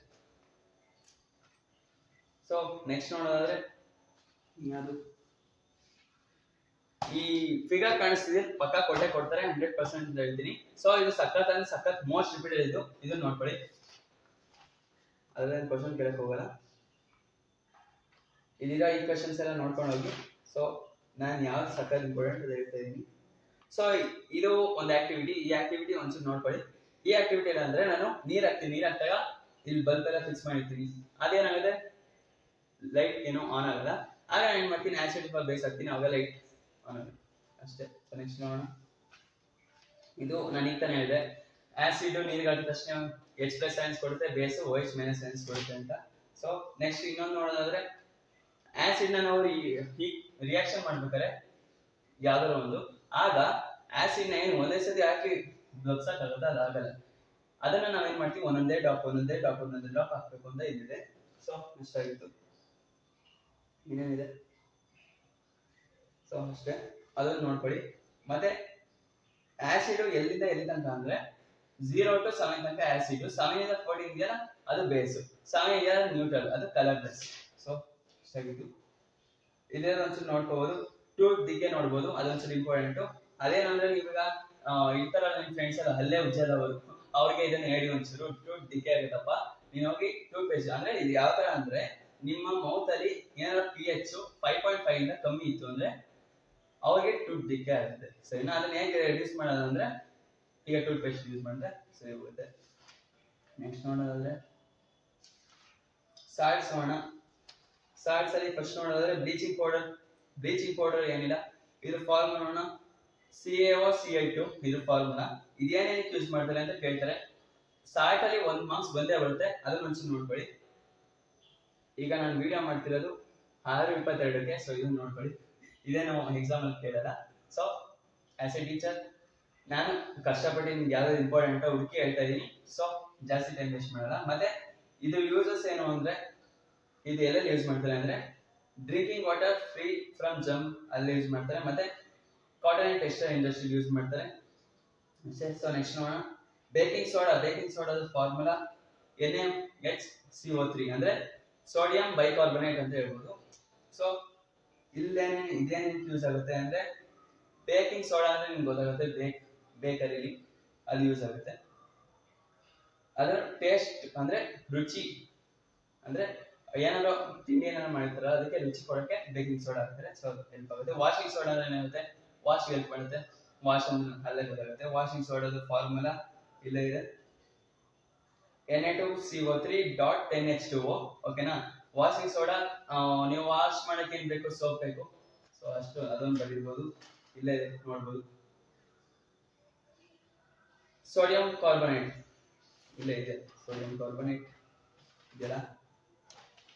ಸೊ ನೆಕ್ಸ್ಟ್ ನೋಡೋದಾದ್ರೆ ಯಾವುದು, ಈ ಫಿಗರ್ ಕಾಣಿಸ್ತಿದೆ, ಪಕ್ಕ ಕೊಡ್ತಾರೆ 100% ಅಂತ ಹೇಳ್ತೀನಿ. ಸೊ ಇದು ಸಖತ್ ಅಂದ್ರೆ ಸಖತ್ ಮೋಸ್ಟ್ ರಿಪೀಟೆಡ್ ಇದು, ಇದನ್ನ ನೋಡ್ಕೊಳ್ಳಿ, ಅದ್ರಲ್ಲಿ ಕ್ವಶನ್ ಕೇಳಕ್ ಹೋಗಲ್ಲ. ಇದೀಗ ಈ ಕ್ವಶನ್ಸ್ ಎಲ್ಲ ನೋಡ್ಕೊಂಡು ಹೋಗಿ. ಸೊ ನಾನು ಯಾವ್ದು ಸಖತ್ ಇಂಪಾರ್ಟೆಂಟ್ ಅಂತ ಹೇಳ್ತಾ ಇದ್ದೀನಿ. ಸೊ ಇದು ಒಂದು ಆಕ್ಟಿವಿಟಿ. ಈ ಆಕ್ಟಿವಿಟಿ ಒಂಚೂರು ನೋಡ್ಕೊಳ್ಳಿ. ಈ ಆಕ್ಟಿವಿಟಿ ಅಂದ್ರೆ ನಾನು ನೀರ್ ಹಾಕ್ದಾಗ ಇಲ್ಲಿ ಬಲ್ಬ್ ಎಲ್ಲ ಫಿಕ್ಸ್ ಮಾಡಿರ್ತೀನಿ. ಅದೇನಾಗುತ್ತೆ, ಲೈಟ್ ಏನೋ ಆನ್ ಆಗಲ್ಲ. ಆಗ ನಾನು ಏನ್ ಮಾಡ್ತೀನಿ, ಆಸಿಡ್ ಫಾರ್ ಬೇಸ್ ಹಾಕ್ತೀನಿ, ಅವಾಗ ಲೈಟ್ ಆನ್ ಆಗುತ್ತೆ ಅಷ್ಟೇ. ನೆಕ್ಸ್ಟ್ ನೋಡೋಣ. ಇದು ನಾನು ಈಗ ತಾನೇ ಹೇಳಿದೆ, ಆಸಿಡ್ ನೀರಿಗೆ ಹಾಕಿದ ತಕ್ಷಣ H+ ಅಯಾನ್ಸ್ ಕೊಡುತ್ತೆ, ಬೇಸ್ OH- ಅಯಾನ್ಸ್ ಕೊಡುತ್ತೆ ಅಂತ. ಸೊ ನೆಕ್ಸ್ಟ್ ಇನ್ನೊಂದು ನೋಡೋದಾದ್ರೆ, ಆಸಿಡ್ ನ ನಾವು ಈ ರಿಯಾಕ್ಷನ್ ಮಾಡ್ಬೇಕಾದ್ರೆ ಯಾವ್ದಾರ ಒಂದು, ಆಗ ಆಸಿಡ್ ನ ಏನು ಒಂದೇ ಸತಿ ಹಾಕಿ ಬ್ಲಬ್ಸಕ್ ಆಗುತ್ತೆ, ಅದಾಗಲ್ಲ. ಅದನ್ನ ನಾವೇನ್ ಮಾಡ್ತೀವಿ, ಒಂದೊಂದೇ ಡ್ರಾಪ್ ಹಾಕ್ಬೇಕು ಅಂತ ಇಲ್ಲಿದೆ. ಸೊ ಇಷ್ಟಾಗಿತ್ತು. ಇನ್ನೇನಿದೆ, ಸೊ ಅಷ್ಟೇ, ಅದನ್ನ ನೋಡ್ಕೊಳ್ಳಿ. ಮತ್ತೆ ಆಸಿಡ್ ಎಲ್ಲಿಂದ ತನಕ ಅಂದ್ರೆ 0 to 7 ತನಕ ಆಸಿಡ್, 7 ಇಂದ 14 ಇದೆಯಲ್ಲ ಅದು ಬೇಸ್, 7 ಇದೆಯಲ್ಲ ನ್ಯೂಟ್ರಲ್, ಅದು ಕಲರ್ಲೆಸ್. ಸೊ ಇಷ್ಟಾಗಿತ್ತು. ಇದೇ ಒಂದ್ಸಲ ನೋಡ್ಕೋಬಹುದು. ಟೂತ್ ದಿಕ್ಕೆ ನೋಡ್ಬೋದು, ಅದೊಂದ್ಸಲ ಇಂಪಾರ್ಟೆಂಟ್. ಅದೇನಂದ್ರೆ ಇವಾಗ ಈ ತರ ನಿಮ್ ಫ್ರೆಂಡ್ಸ್ ಎಲ್ಲ ಹಲ್ಲೆ ಉಜ್ಜದವರು, ಅವ್ರಿಗೆ ಇದನ್ನ ಹೇಳಿ ಒಂಚೂರು, ಟೂತ್ ದಿಕ್ಕೆ ಆಗುತ್ತಪ್ಪ, ನೀನ್ ಹೋಗಿ ಟೂತ್ ಪೇಸ್ಟ್. ಅಂದ್ರೆ ಇದು ಯಾವ ತರ ಅಂದ್ರೆ, ನಿಮ್ಮ ಮೌತ್ ಅಲ್ಲಿ ಏನಾದ್ರು pH 5.5 ಇಂದ ಕಮ್ಮಿ ಇತ್ತು ಅಂದ್ರೆ ಅವ್ರಿಗೆ ಟೂತ್ ದಿಕ್ಕೆ ಆಗುತ್ತೆ. ಸರಿನಾ? ಅದನ್ನ ಹೇಗೆ ರಿಡ್ಯೂಸ್ ಮಾಡೋದು ಅಂದ್ರೆ, ಈಗ ಟೂತ್ ಪೇಸ್ಟ್ ಯೂಸ್ ಮಾಡಿದ್ರೆ ಸರಿ ಹೋಗುತ್ತೆ. ನೆಕ್ಸ್ಟ್ ನೋಡೋದಾದ್ರೆ ಸಾಲ್ಟ್ಸ್ ನೋಡೋಣ. ಸಾಲ್ಟ್ಸ್ ಅಲ್ಲಿ ಫಸ್ಟ್ ನೋಡೋದಾದ್ರೆ ಬ್ಲೀಚಿಂಗ್ ಪೌಡರ್ ಏನಿಲ್ಲ, ಇದು ಫಾರ್ಮುಲಾ ನೋಡೋಣ. CaO(Si2) ಇದು ಫಾರ್ಮುಲಾ. ಇದೇನೇನಕ್ಕೆ ಯೂಸ್ ಮಾಡ್ತಾರೆ ಅಂತ ಕೇಳ್ತಾರೆ. ಸಾಲ್ಟ್ ಅಲ್ಲಿ 1 ಮಾರ್ಕ್ಸ್ ಬಂದೇ ಬರುತ್ತೆ, ಅದನ್ನ ಒಂಚೂರು ನೋಡ್ಕೊಳ್ಳಿ. ಈಗ ನಾನು ವಿಡಿಯೋ ಮಾಡ್ತಿರೋದು 6:22ಕ್ಕೆ, ಸೊ ಇದನ್ನ ನೋಡ್ಕೊಳ್ಳಿ. ಇದೇನು ಎಕ್ಸಾಮ್ ಅಲ್ಲಿ ಕೇಳಲ್ಲ. ಸೊ ಆಸ್ ಎ ಟೀಚರ್ ನಾನು ಕಷ್ಟಪಟ್ಟು ನಿಮ್ಗೆ ಯಾವ್ದು ಇಂಪಾರ್ಟೆಂಟ್ ಹುಡುಕಿ ಹೇಳ್ತಾ ಇದೀನಿ. ಸೊ ಜಾಸ್ತಿ ಟೈಮ್ ವೇಸ್ಟ್ ಮಾಡಲ್ಲ. ಮತ್ತೆ ಇದು ಯೂಸಸ್ ಏನು ಅಂದ್ರೆ, ಇದು ಎಲ್ಲೆಲ್ಲಿ ಯೂಸ್ ಮಾಡ್ತಾರೆ ಅಂದ್ರೆ, drinking water free from jump ಅಲ್ಲಿ ಯೂಸ್ ಮಾಡ್ತಾರೆ, ಮತ್ತೆ cotton and textile industry use ಮಾಡ್ತಾರೆ. ಸೊ ನೆಕ್ಸ್ಟ್ ನೋಡೋಣ. ಬೇಕಿಂಗ್ ಸೋಡಾದ ಫಾರ್ಮುಲಾ NaHCO3 ಅಂದ್ರೆ ಸೋಡಿಯಂ ಬೈಕಾರ್ಬನೇಟ್ ಅಂತ ಹೇಳ್ಬೋದು. ಸೊ ಇದೇನೇನು ಯೂಸ್ ಆಗುತ್ತೆ ಅಂದ್ರೆ, ಬೇಕಿಂಗ್ ಸೋಡಾ ಅಂದ್ರೆ ನಿಮ್ಗೆ ಗೊತ್ತಾಗುತ್ತೆ, ಬೇಕರಿಲಿ ಅಲ್ಲಿ ಯೂಸ್ ಆಗುತ್ತೆ. ಅದರ ಟೇಸ್ಟ್ ಅಂದ್ರೆ ರುಚಿ, ಅಂದ್ರೆ ಏನಾದ್ರು ತಿಂಡಿ ಏನಾದ್ರು ಮಾಡಿರ್ತಾರ ಅದಕ್ಕೆ ರುಚಿ ಕೊಡಕ್ಕೆ ಬೇಕಿಂಗ್ ಸೋಡಾ ಹಾಕ್ತಾರೆ. ಸೊ ಹೆಲ್ಪ್ ಆಗುತ್ತೆ. ವಾಷಿಂಗ್ ಸೋಡಾ ಅಂದ್ರೆ ಏನಾಗುತ್ತೆ, ವಾಶ್ ಹೆಲ್ಪ್ ಮಾಡುತ್ತೆ. ವಾಶ್ ಅಂದ್ರೆ ಅಲ್ಲೇ ಗೊತ್ತಾಗುತ್ತೆ. ವಾಷಿಂಗ್ ಸೋಡಾದ ಫಾರ್ಮುಲಾ ಇಲ್ಲೇ ಇದೆ, Na2CO3.10H2O. ಓಕೆನಾ? ವಾಷಿಂಗ್ ಸೋಡಾ ನೀವು ವಾಶ್ ಮಾಡಕ್ಕೆ ಏನ್ ಬೇಕು, ಸೋಪ್ ಬೇಕು. ಸೊ ಅಷ್ಟು ಅದೊಂದು ಬರೀಬಹುದು, ಇಲ್ಲೇ ನೋಡ್ಬೋದು. ಸೋಡಿಯಂ ಕಾರ್ಬನೇಟ್ ಇಲ್ಲೇ ಇದೆ, ಸೋಡಿಯಂ ಕಾರ್ಬನೇಟ್ ಇದೆಯಲ್ಲ,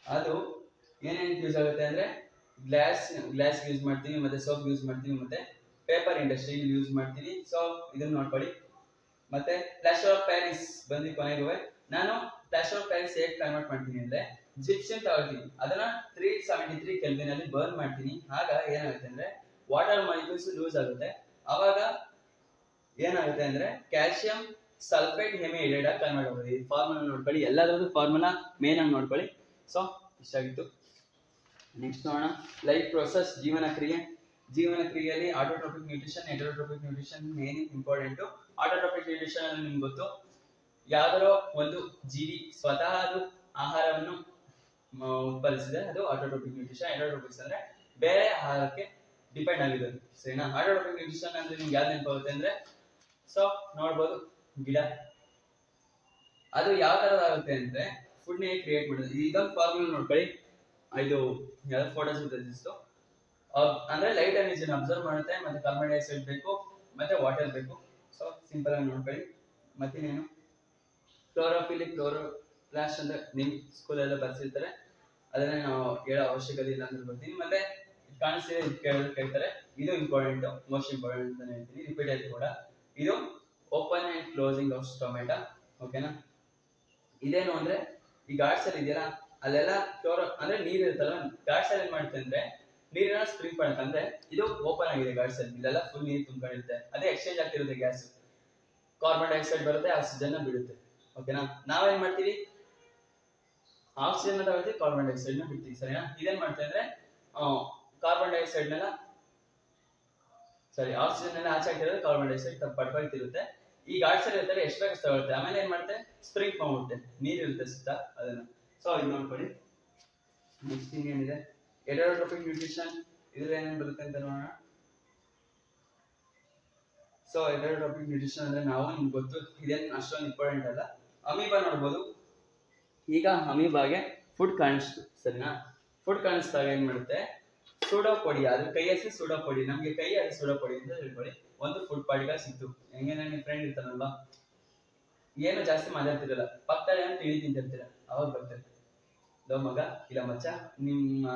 ಅದು ಏನೇನು ಯೂಸ್ ಆಗುತ್ತೆ ಅಂದ್ರೆ, ಗ್ಲಾಸ್ ಯೂಸ್ ಮಾಡ್ತೀವಿ, ಮತ್ತೆ ಸೋಪ್ ಯೂಸ್ ಮಾಡ್ತೀವಿ, ಮತ್ತೆ ಪೇಪರ್ ಇಂಡಸ್ಟ್ರಿ ಯೂಸ್ ಮಾಡ್ತೀವಿ. ಸೊ ಇದನ್ನ ನೋಡ್ಕೊಳ್ಳಿ. ಮತ್ತೆ ಪ್ಲಾಸ್ಟರ್ ಆಫ್ ಪ್ಯಾರಿಸ್ ಬಂದು ಕೊನೆಗೆ, ನಾನು ಪ್ಲಾಸ್ಟರ್ ಆಫ್ ಪ್ಯಾರಿಸ್ ಹೇಗೆ ಕನ್ವರ್ಟ್ ಮಾಡ್ತೀನಿ ಅಂದ್ರೆ, ಜಿಪ್ಸಮ್ ತಗೊಳ್ತೀನಿ, ಅದನ್ನ 373 ಕೆಲ್ವಿನ್ ಅಲ್ಲಿ ಬರ್ನ್ ಮಾಡ್ತೀನಿ. ಆಗ ಏನಾಗುತ್ತೆ ಅಂದ್ರೆ, ವಾಟರ್ ಮಾಲಿಕ್ಯೂಲ್ಸ್ ಲೂಸ್ ಆಗುತ್ತೆ. ಅವಾಗ ಏನಾಗುತ್ತೆ ಅಂದ್ರೆ, ಕ್ಯಾಲ್ಸಿಯಂ ಸಲ್ಫೇಟ್ ಹೆಮಿಹೈಡ್ರೇಟ್ ಆಗಿ ಕನ್ವರ್ಟ್ ಆಗುತ್ತೆ. ಈ ಫಾರ್ಮುಲಾ ನೋಡ್ಕೊಳ್ಳಿ, ಎಲ್ಲಾದ್ರೂ ಫಾರ್ಮುಲಾ ಮೇನ್ ಆಗಿ ನೋಡ್ಕೊಳ್ಳಿ. ಸೊ ಇಷ್ಟಾಗಿತ್ತು. ನೆಕ್ಸ್ಟ್ ನೋಡೋಣ. ಲೈಫ್ ಪ್ರೊಸೆಸ್, ಜೀವನ ಕ್ರಿಯೆಯಲ್ಲಿ autotrophic nutrition, heterotrophic nutrition main important. Autotrophic nutrition ಅಂದ್ರೆ ನಿಮ್ಗೆ ಗೊತ್ತು, ಯಾವ್ದಾರೋ ಒಂದು ಜೀವಿ ಸ್ವತಃ ಅದು ಆಹಾರವನ್ನು ಉತ್ಪಾದಿಸಿದೆ, ಅದು ಆಟೋಟ್ರೋಪಿಕ್ ನ್ಯೂಟ್ರಿಷನ್. ಹೆಟರೋಟ್ರೋಪಿಕ್ಸ್ ಅಂದ್ರೆ ಬೇರೆ ಆಹಾರಕ್ಕೆ ಡಿಪೆಂಡ್ ಆಗಿರೋದು. ಸರಿನಾ? ಆಟೋಟ್ರೋಪಿಕ್ ನ್ಯೂಟ್ರಿಷನ್ ಅಂದ್ರೆ ನಿಮ್ಗೆ ಯಾವ್ದು ನೆನಪಾಗುತ್ತೆ ಅಂದ್ರೆ, ಸೊ ನೋಡ್ಬೋದು, ಗಿಡ ಅದು ಯಾವ ತರ ಆಗುತ್ತೆ ಅಂದ್ರೆ, ಫುಡ್ ನೇ ಕ್ರಿಯೇಟ್ ಮಾಡೋದು. ಇದೊಂದು ಫಾರ್ಮುಲಾ ನೋಡ್ಕೊಳ್ಳಿ. ಇದು ಯಾವ್ದು ಫೋಟೋಸಿಂಥಸಿಸ್ ಅಂದ್ರೆ ಲೈಟ್ ಎನರ್ಜಿನ ಅಬ್ಸರ್ವ್ ಮಾಡುತ್ತೆ, ಮತ್ತೆ ಕಾರ್ಬನ್ ಡೈಆಕ್ಸೈಡ್ ಬೇಕು, ಮತ್ತೆ ವಾಟರ್ ಬೇಕು. ಸೊ ಸಿಂಪಲ್ ಆಗಿ ನೋಡ್ಕೊಳ್ಳಿ. ಮತ್ತೇನೇನು, ಕ್ಲೋರೋಫಿಲಿಕ್ ಕ್ಲೋರೋಪ್ಲಾಸ್ಟ್ ಅಂತ ನಿಮ್ ಸ್ಕೂಲಲ್ಲಿ ಬರ್ಸಿರ್ತಾರೆ, ಅದನ್ನ ನಾವು ಹೇಳೋ ಅವಶ್ಯಕತೆ ಇಲ್ಲ ಅಂತ ಬರ್ತೀನಿ. ಮತ್ತೆ ಕಾಣಿಸ್ತಿದೆ, ಕೇಳ್ತಾರೆ, ಇದು ಇಂಪಾರ್ಟೆಂಟ್, ಮೋಸ್ಟ್ ಇಂಪಾರ್ಟೆಂಟ್ ಅಂತ ಹೇಳ್ತೀನಿ, ರಿಪೀಟೆಡ್ ಕೂಡ. ಇದು open and closing of stomata. ಓಕೆನಾ? ಇದೇನು ಅಂದ್ರೆ, ಈ ಗಾಡ್ಸ್ ಅಲ್ಲಿ ಇದೆಯಲ್ಲ, ಅಲ್ಲೆಲ್ಲ ಕ್ಲೋರೋ ಅಂದ್ರೆ ನೀರ್ ಇರುತ್ತಲ್ಲ, ಗಾಡ್ಸ್ ಅಲ್ಲಿ ಏನ್ ಮಾಡುತ್ತೆ ಅಂದ್ರೆ, ನೀರಿನ ಸ್ಪ್ರಿಂಗ್ ಮಾಡುತ್ತೆ. ಅಂದ್ರೆ ಇದು ಓಪನ್ ಆಗಿದೆ ಗಾಡ್ಸ್ ಅಲ್ಲಿ, ಇಲ್ಲೆಲ್ಲ ಫುಲ್ ನೀರು ತುಂಬಿರುತ್ತೆ, ಅದೇ ಎಕ್ಸ್ಚೇಂಜ್ ಆಗ್ತಿರುತ್ತೆ ಗ್ಯಾಸ್, ಕಾರ್ಬನ್ ಡೈಆಕ್ಸೈಡ್ ಬರುತ್ತೆ, ಆಕ್ಸಿಜನ್ ಬಿಡುತ್ತೆ. ಓಕೆನಾ? ನಾವೇನ್ ಮಾಡ್ತೀವಿ, ಆಕ್ಸಿಜನ್ ತಗೊಳ್ತೀವಿ, ಕಾರ್ಬನ್ ಡೈಆಕ್ಸೈಡ್ ನ ಬಿಡ್ತೀವಿ. ಸರಿನಾ? ಇದೇನ್ ಮಾಡ್ತೀವಿ ಅಂದ್ರೆ, ಕಾರ್ಬನ್ ಡೈಆಕ್ಸೈಡ್ ನೆಲ್ಲ ಆಕ್ಸಿಜನ್ ಎಲ್ಲ ಆಚೆ ಆಗ್ತಿರೋದು, ಕಾರ್ಬನ್ ಡೈಆಕ್ಸೈಡ್ ಪಡ್ಕೊಳ್ತಿರುತ್ತೆ. ಈ ಗಾಡ್ಸ್ ಅಲ್ಲಿ ಇರ್ತಾರೆ, ಎಷ್ಟು ಬೇಗ ತಗೊಳುತ್ತೆ. ಆಮೇಲೆ ಏನ್ ಮಾಡುತ್ತೆ, ಸ್ಪ್ರಿಂಗ್ ಮಾಡ್ಬಿಡುತ್ತೆ, ನೀರ್ ಇರುತ್ತೆ ಸುತ್ತ ಅದನ್ನ. ಸೊ ಇದು ನೋಡ್ಕೊಳ್ಳಿ. ನೆಕ್ಸ್ಟ್ ಏನಿದೆ, ಹೆಟರೋಟ್ರೋಪಿಕ್ ನ್ಯೂಟ್ರಿಷನ್, ಇದ್ರಲ್ಲಿ ಏನೇನು ಬರುತ್ತೆ ಅಂತ ನೋಡೋಣ. ಸೊ ಎರಡು ಟಾಪಿಕ್ ನ್ಯೂಟ್ರಿಷನ್ ಅಂದ್ರೆ ನಾವು ನಿಮ್ಗೆ ಗೊತ್ತು, ಇದೇನು ಅಷ್ಟೊಂದು ಇಂಪಾರ್ಟೆಂಟ್ ಅಲ್ಲ. ಅಮೀಬಾ ನೋಡ್ಬೋದು. ಈಗ ಅಮೀಬಾಗೆ ಫುಡ್ ಕಾಣಿಸ್ತು, ಸರಿನಾ? ಫುಡ್ ಕಾಣಿಸ್ದಾಗ ಏನ್ ಮಾಡುತ್ತೆ, ಸೂಡೋಪೊಡಿ, ಅದು ಕೈ ಹೆಸರು ಸೂಡೋಪೊಡಿ, ನಮ್ಗೆ ಕೈ ಅದು ಸೂಡೋಪೊಡಿ ಅಂತ ಹೇಳ್ಕೊಳ್ಳಿ. ಒಂದು ಫುಡ್ ಪಾರ್ಟಿಕಲ್ ಸಿಕ್ತು. ಹೆಂಗೆ ನಿಮ್ಮ ಫ್ರೆಂಡ್ ಇರ್ತಾನಲ್ವಾ, ಏನು ಜಾಸ್ತಿ ಮಾತಾಡ್ತಿರಲ್ಲ, ಪಕ್ಕದಲ್ಲಿ ಏನೋ ತಿಳಿ ತಿಂತಿರ್ತೀರ, ಅವಾಗ ಬರ್ತಾರೆ, ಲೋ ಮಗ ಇಲ್ಲ ಮಚ್ಚ, ನಿಮ್ಮ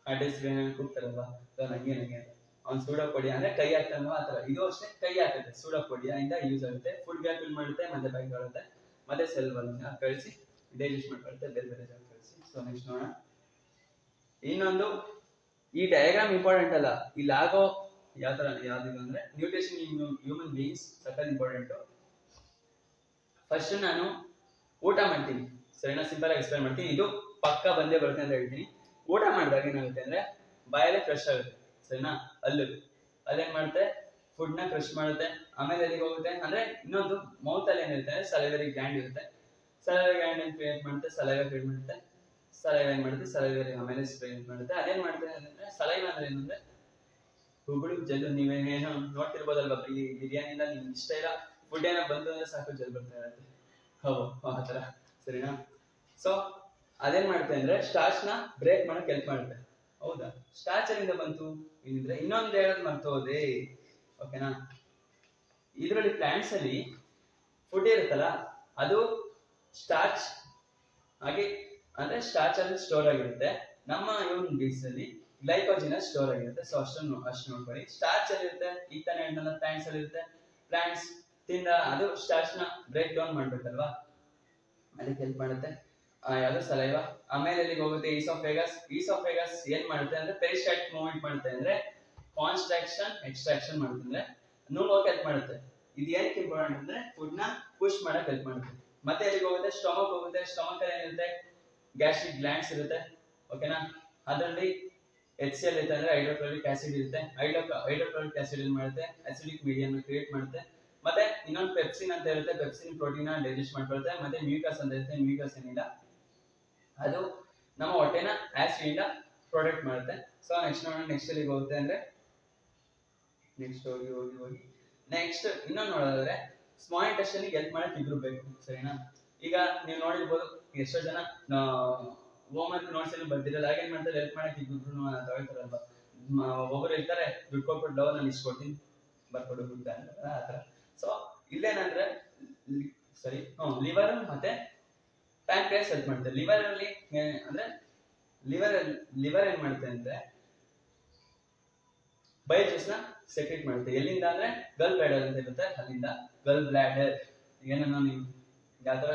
ಅಡ್ರೆಸ್ ಏನೇನು ಕೂಗ್ತಾರಲ್ವಾ, ನಂಗೆ ನಂಗೆ ಅವ್ನು ಸೂಡೋಪೊಡಿ ಅಂದ್ರೆ ಕೈ ಹಾಕ್ತಾನಲ್ವ ಆ ಥರ. ಇದು ಅಷ್ಟೇ, ಕೈ ಹಾಕುತ್ತೆ ಸೂಡೋಪೊಡಿಯಿಂದ ಯೂಸ್ ಆಗುತ್ತೆ. ಫುಡ್ ಗ್ಯಾಪ್ ಫಿಲ್ ಮಾಡುತ್ತೆ, ಮತ್ತೆ ಬ್ಯಾಗ್ ಬರುತ್ತೆ, ಮತ್ತೆ ಸೆಲ್ ಬರುತ್ತೆ, ಕಳಿಸಿ ಡೈಜೆಸ್ಟ್ ಮಾಡ್ಕೊಳುತ್ತೆ, ಬೇರೆ ಬೇರೆ ಜಾಗ ಕಳಿಸಿ. ಸೊ ನೆಕ್ಸ್ಟ್ ನೋಡೋಣ. ಇನ್ನೊಂದು, ಈ ಡಯಾಗ್ರಾಮ್ ಇಂಪಾರ್ಟೆಂಟ್ ಅಲ್ಲ, ಇಲ್ಲಾಗೋ ಯಾವ ತರ ಯಾವ್ದು ಅಂದ್ರೆ ನ್ಯೂಟ್ರಿಷನ್ ಇನ್ ಹ್ಯೂಮನ್ ಬೀಯಿಂಗ್ಸ್ ಸಖತ್ ಇಂಪಾರ್ಟೆಂಟ್. ಫಸ್ಟ್ ನಾನು ಊಟ ಮಾಡ್ತೀನಿ, ಸರಿನಾ? ಸಿಂಪಲ್ ಆಗಿ ಎಕ್ಸ್ಪ್ಲೈನ್ ಮಾಡ್ತೀನಿ, ಇದು ಪಕ್ಕ ಬಂದೇ ಬರುತ್ತೆ ಅಂತ ಹೇಳ್ತೀನಿ. ಊಟ ಮಾಡಿದಾಗ ಏನಾಗುತ್ತೆ ಅಂದ್ರೆ ಬಾಯಲ್ಲಿ ಕ್ರಶ್ ಆಗುತ್ತೆ, ಸರಿನಾ? ಅಲ್ಲೇನ್ ಮಾಡುತ್ತೆ, ಫುಡ್ ನ ಕ್ರಶ್ ಮಾಡುತ್ತೆ, ಆಮೇಲೆ ಎಲ್ಲಿಗೆ ಹೋಗುತ್ತೆ ಅಂದ್ರೆ ಇನ್ನೊಂದು ಮೌತ್ ಅಲ್ಲಿ ಏನಿರುತ್ತೆ ಅಂದ್ರೆ ಸಲೈವರಿ ಗ್ಲ್ಯಾಂಡ್ ಇರುತ್ತೆ. ಸಲೈವರಿ ಗ್ಲ್ಯಾಂಡ್ ಏನ್ ಕ್ರಿಯೇಟ್ ಮಾಡುತ್ತೆ, ಸಲೈವ ಕ್ರಿಯೇಟ್ ಮಾಡುತ್ತೆ, ಸಲೈವ ಏನ್ ಮಾಡುತ್ತೆ, ಸಲೈವರಿ ಆಮೇಲೆ ಸ್ಪ್ರೇನ್ ಮಾಡುತ್ತೆ. ಅದೇನ್ ಮಾಡುತ್ತೆ ಅಂದ್ರೆ ಸಲೈವ ಅಂದ್ರೆ ಏನಂದ್ರೆ ಹುಗುಳು ಜಲ್ಲು. ನೀವೇನೇನೋ ನೋಡ್ತಿರ್ಬೋದಲ್ವಾ, ಬಿರಿಯಾನಿಲ್ಲ ನಿಮ್ಗೆ ಇಷ್ಟ ಇಲ್ಲ, ಫುಡ್ ಏನೋ ಬಂತು ಅಂದ್ರೆ ಸಾಕು ಜಲ್ ಬರ್ತಾ ಇರುತ್ತೆ, ಹೌದು ಆ ತರ, ಸರಿನಾ? ಸೊ ಅದೇನ್ ಮಾಡುತ್ತೆ ಅಂದ್ರೆ ಸ್ಟಾರ್ಚ್ ನ ಬ್ರೇಕ್ ಮಾಡಕ್ ಹೆಲ್ಪ್ ಮಾಡುತ್ತೆ. ಹೌದಾ? ಸ್ಟಾರ್ಚ್ ಎಲ್ಲಿಂದ ಬಂತು ಇದ್ರೆ ಇನ್ನೊಂದು ಹೇಳೋದು ಮರ್ತೋದೆ, ಓಕೆನಾ? ಇದರಲ್ಲಿ ಪ್ಲಾಂಟ್ಸ್ ಅಲ್ಲಿ ಫುಡ್ ಇರುತ್ತಲ್ಲ, ಅದು ಸ್ಟಾರ್ಚ್ ಹಾಗೆ ಅಂದ್ರೆ ಸ್ಟಾರ್ಚ್ ಅಲ್ಲಿ ಸ್ಟೋರ್ ಆಗಿರುತ್ತೆ. ನಮ್ಮ ಹ್ಯೂಮನ್ ಬೀನ್ಸ್ ಅಲ್ಲಿ ಗ್ಲೈಕೋಜಿನ್ ಸ್ಟೋರ್ ಆಗಿರುತ್ತೆ. ಸೊ ಅಷ್ಟು ನೋಡ್ಕೊಳ್ಳಿ. ಸ್ಟಾರ್ಚ್ ಅಲ್ಲಿ ಇರುತ್ತೆ, ಈ ತಾನೇ ಹೇಳ್ದಲ್ಲ ಪ್ಲಾಂಟ್ಸ್ ಅಲ್ಲಿ ಇರುತ್ತೆ. ಪ್ಲಾಂಟ್ಸ್ ತಿಂದ ಅದು ಸ್ಟಾರ್ಚ್ ನ ಬ್ರೇಕ್ ಡೌನ್ ಮಾಡ್ಬೇಕಲ್ವಾ, ಅದಕ್ಕೆ ಹೆಲ್ಪ್ ಮಾಡುತ್ತೆ. ಯಾವುದು ಸಲೈವ. ಆಮೇಲೆ ಎಲ್ಲಿಗೆ ಹೋಗುತ್ತೆ, ಈಸೋಫೇಗಸ್ ಏನ್ ಮಾಡುತ್ತೆ ಅಂದ್ರೆ ಪೆರಿಸ್ಟಾಲ್ಟಿಕ್ ಮೂವ್ಮೆಂಟ್ ಮಾಡುತ್ತೆ, ಅಂದ್ರೆ ಕಾನ್ಸ್ಟ್ರಾಕ್ಷನ್ ಎಕ್ಸ್ಟ್ರಾಕ್ಷನ್ ಮಾಡುತ್ತೆ, ಅಂದ್ರೆ ನುಂಗೋಕೆ ಹೆಲ್ಪ್ ಮಾಡುತ್ತೆ. ಇದು ಏನಕ್ಕೆ ಇಂಪಾರ್ಟೆಂಟ್ ಅಂದ್ರೆ ಫುಡ್ ನ ಪುಷ್ ಮಾಡಕ್ ಹೆಲ್ಪ್ ಮಾಡುತ್ತೆ. ಮತ್ತೆ ಎಲ್ಲಿಗೆ ಹೋಗುತ್ತೆ, ಸ್ಟಮಕ್ ಹೋಗುತ್ತೆ. ಸ್ಟಮಕ್ ಅಲ್ಲಿ ಏನಿರುತ್ತೆ, ಗ್ಯಾಸ್ಟ್ರಿಕ್ ಗ್ಲ್ಯಾಂಡ್ಸ್ ಇರುತ್ತೆ, ಓಕೆನಾ? ಅದರಲ್ಲಿ HCl ಇರುತ್ತೆ ಅಂದ್ರೆ ಹೈಡ್ರೋಕ್ಲೋರಿಕ್ ಆಸಿಡ್ ಇರುತ್ತೆ. ಹೈಡ್ರೋಕ್ಲೋರಿಕ್ ಆಸಿಡ್ ಏನ್ ಮಾಡುತ್ತೆ, ಅಸಿಡಿಕ್ ಮೀಡಿಯಂ ಕ್ರಿಯೇಟ್ ಮಾಡುತ್ತೆ. ಮತ್ತೆ ಇನ್ನೊಂದು ಪೆಪ್ಸಿನ್ ಅಂತ ಇರುತ್ತೆ, ಪೆಪ್ಸಿನ್ ಪ್ರೋಟೀನ್ ಡೈಜೆಸ್ಟ್ ಮಾಡ್ಕೊಳುತ್ತೆ. ಮತ್ತೆ ಮ್ಯೂಕಸ್ ಅಂತ ಇರುತ್ತೆ, ಮ್ಯೂಕಸ್ ಏನಿಲ್ಲ ಅದು ನಮ್ಮ ಹೊಟ್ಟೆನ ಆಸಿಡ್ ಇಂದ ಪ್ರೊಟೆಕ್ಟ್ ಮಾಡುತ್ತೆ. ಸೊ ನೆಕ್ಸ್ಟ್ ನೋಡೋಣ, ನೆಕ್ಸ್ಟ್ ಎಲ್ಲಿಗೆ ಹೋಗುತ್ತೆ ಅಂದ್ರೆ ನೆಕ್ಸ್ಟ್ ಹೋಗಿ ನೆಕ್ಸ್ಟ್ ಇನ್ನೊಂದು ನೋಡೋದಾದ್ರೆ ಸ್ಮಾಲ್ ಇಂಟೆಸ್ಟೈನ್ ಹೆಲ್ಪ್ ಮಾಡಕ್ ಇಬ್ರು ಬೇಕು, ಸರಿನಾ? ಈಗ ನೀವು ನೋಡಿರ್ಬೋದು, ಎಷ್ಟೋ ಜನ ಹೋಮ್ ವರ್ಕ್ ನೋಟ್ಸ್ ಏನು ಬರ್ದಿರಲ್ಲ, ಹಾಗೇನ್ ಮಾಡ್ತಾರೆ, ಹೆಲ್ಪ್ ಮಾಡಕ್ ಇಬ್ರು ತಗೊಳ್ತಾರಲ್ವಾ. ಒಬ್ಬರು ಇರ್ತಾರೆ, ದುಡ್ಡು ಕೊಟ್ಬಿಟ್ಟು ಡೌನ್ ನಾನು ಇಸ್ಕೊಡ್ತೀನಿ ಬರ್ಕೊಡು ಅಂತ ಆ ತರ. ಸೊ ಇಲ್ಲೇನಂದ್ರೆ ಸರಿ, ಲಿವರ್ ಮತ್ತೆ ಪ್ಯಾಂಕ್ರಿಯಾಸ್ ಹೆಲ್ಪ್ ಮಾಡುತ್ತೆ. ಲಿವರ್ ಅಲ್ಲಿ ಅಂದ್ರೆ ಲಿವರ್ ಏನ್ ಮಾಡುತ್ತೆ ಅಂದ್ರೆ ಬೈಲ್ ಜ್ಯೂಸ್ ನ ಸೆಕ್ರೆಟ್ ಮಾಡುತ್ತೆ. ಎಲ್ಲಿಂದ ಅಂದ್ರೆ ಗಲ್ ಬ್ಲಾಡರ್ ಅಂತ ಇರುತ್ತೆ, ಅಲ್ಲಿಂದ. ಗಲ್ ಬ್ಲಾಡರ್ ಏನನ್ನ ನೀವು ಯಾವ ತರ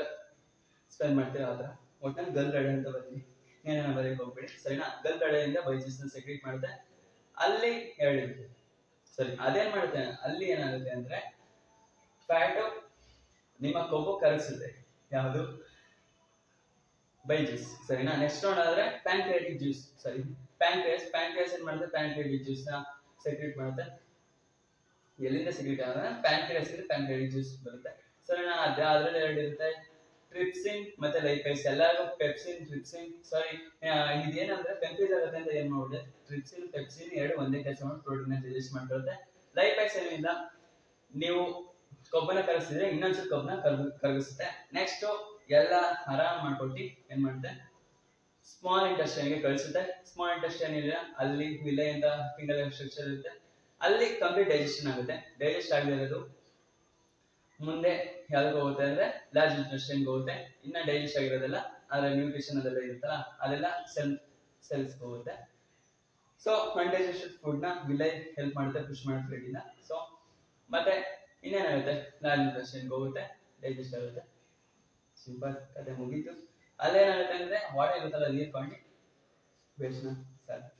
ಸ್ಪೆಲ್ ಮಾಡ್ತೀರಾ ಆ ತರ, ಒಟ್ಟಿನಲ್ಲಿ ಗಲ್ ಬ್ಲಾಡರ್ ಅಂತ ಬರ್ತೀನಿ, ಏನೇನ ಬರೀಕ್ ಹೋಗ್ಬೇಡಿ, ಸರಿನಾ? ಗಲ್ ಬ್ಲಾಡರ್ ಇಂದ ಬೈಲ್ ಜ್ಯೂಸ್ ನ ಸೆಕ್ರೆಟ್ ಮಾಡುತ್ತೆ. ಅಲ್ಲಿ ಹೇಳಿರುತ್ತೆ, ಸರಿ. ಅದೇನ್ ಮಾಡುತ್ತೆ, ಅಲ್ಲಿ ಏನಾಗುತ್ತೆ ಅಂದ್ರೆ ಫ್ಯಾಟ್ ನಿಮ್ಮ ಕೊಬ್ಬು ಕರಗಿಸುತ್ತೆ, ಯಾವುದು ಬೈಲ್ ಜ್ಯೂಸ್, ಸರಿನಾ? ನೆಕ್ಸ್ಟ್ ನೋಡೋದಾದ್ರೆ ಪ್ಯಾಂಕ್ರಿಯಾಟಿಕ್ ಜ್ಯೂಸ್, ಸರಿ. ಪ್ಯಾಂಕ್ರಿಯಾಸ್ ಏನ್ ಮಾಡುತ್ತೆ, ಪ್ಯಾಂಕ್ರಿಯಾಟಿಕ್ ಜ್ಯೂಸ್ ನ ಸೆಕ್ರೆಟ್ ಮಾಡುತ್ತೆ. ಎಲ್ಲಿಂದ ಸೆಕ್ರೆಟ್ ಆಗುತ್ತೆ, ಪ್ಯಾಂಕ್ರಿಯಾಸ್ ಇಂದ ಪ್ಯಾಂಕ್ರಿಯಾಟಿಕ್ ಜ್ಯೂಸ್ ಬರುತ್ತೆ, ಸರಿನಾ? ಅದ್ರಲ್ಲಿ ಎರಡು ಇರುತ್ತೆ, ಟ್ರಿಪ್ಸಿನ್ ಮತ್ತೆ ಲೈಪೇಸ್. ಎಲ್ಲರಿಗೂ ಟ್ರಿಪ್ಸಿನ್ ಸಾರಿ, ಇದೇನಂದ್ರೆ ಕನ್ಫ್ಯೂಸ್ ಆಗುತ್ತೆ ಅಂತ ಏನ್ ಮಾಡ್ಬಿಟ್ಟೆ, ಪೆಪ್ಸಿನ್ ಎರಡು ಒಂದೇ ಕೆಲಸ ಮಾಡಿ ಪ್ರೋಟೀನ್ ಡೈಜೆಸ್ಟ್ ಮಾಡ್ಕೊಳುತ್ತೆ. ಲೈಪೇಸ್ ಏನಿಲ್ಲ, ನೀವು ಕೊಬ್ಬನ್ನ ಕರಗಿಸಿದ್ರೆ ಇನ್ನೊಂದ್ಸಲ ಕೊಬ್ಬನ್ನ ಕರಗಿಸುತ್ತೆ. ನೆಕ್ಸ್ಟ್ ಎಲ್ಲ ಆರಾಮ್ ಮಾಡ್ಕೊಟ್ಟು ಏನ್ ಮಾಡುತ್ತೆ, ಸ್ಮಾಲ್ ಇಂಟೆಸ್ಟೈನ್ ಗೆ ಕಳಿಸುತ್ತೆ. ಸ್ಮಾಲ್ ಇಂಟೆಸ್ಟೈನ್ ಇಲ್ಲ, ಅಲ್ಲಿ ವಿಲೈ ಅಂತ ಫಿಂಗರ್ ಸ್ಟ್ರಕ್ಚರ್ ಇರುತ್ತೆ, ಅಲ್ಲಿ ಕಂಪ್ಲೀಟ್ ಡೈಜೆಷನ್ ಆಗುತ್ತೆ. ಡೈಜೆಸ್ಟ್ ಆಗದಿರೋದು ಮುಂದೆ ಯಾವ್ದು ಹೋಗುತ್ತೆ ಅಂದ್ರೆ ಲಾರ್ಜ್ ಇಂಟೆಸ್ಟೈನ್ ಹೋಗುತ್ತೆ. ಇನ್ನ ಡೈಜೆಸ್ಟ್ ಆಗಿರೋದೆಲ್ಲ ಅದ್ರ ನ್ಯೂಟ್ರಿಷನ್ ಅದೆಲ್ಲ ಇರುತ್ತಲ್ಲ, ಅದೆಲ್ಲ ಸೆಲ್ಸ್ ಹೋಗುತ್ತೆ. ಸೊ ಅನ್ಡೈಜೆಸ್ಟೆಡ್ ಫುಡ್ ನ ವಿಲೈ ಹೆಲ್ಪ್ ಮಾಡುತ್ತೆ, ಪುಷ್ ಮಾಡುತ್ತೆ ಬ್ಲಡ್. ಸೊ ಮತ್ತೆ ಇನ್ನೇನಾಗುತ್ತೆ, ಲಾರ್ಜ್ ಇಂಟೆಸ್ಟೈನ್ ಹೋಗುತ್ತೆ, ಡೈಜೆಸ್ಟ್ ಆಗುತ್ತೆ. ಸಿಂಪಲ್ ಕತೆ ಮುಗೀತು. ಅಲ್ಲೇನಾಗುತ್ತೆ ಅಂದ್ರೆ ವಾಟರ್ ಇರುತ್ತಲ್ಲ, ನೀರು ಕೊಂಡು ಬೇಸ್ನ ಸಾಕು.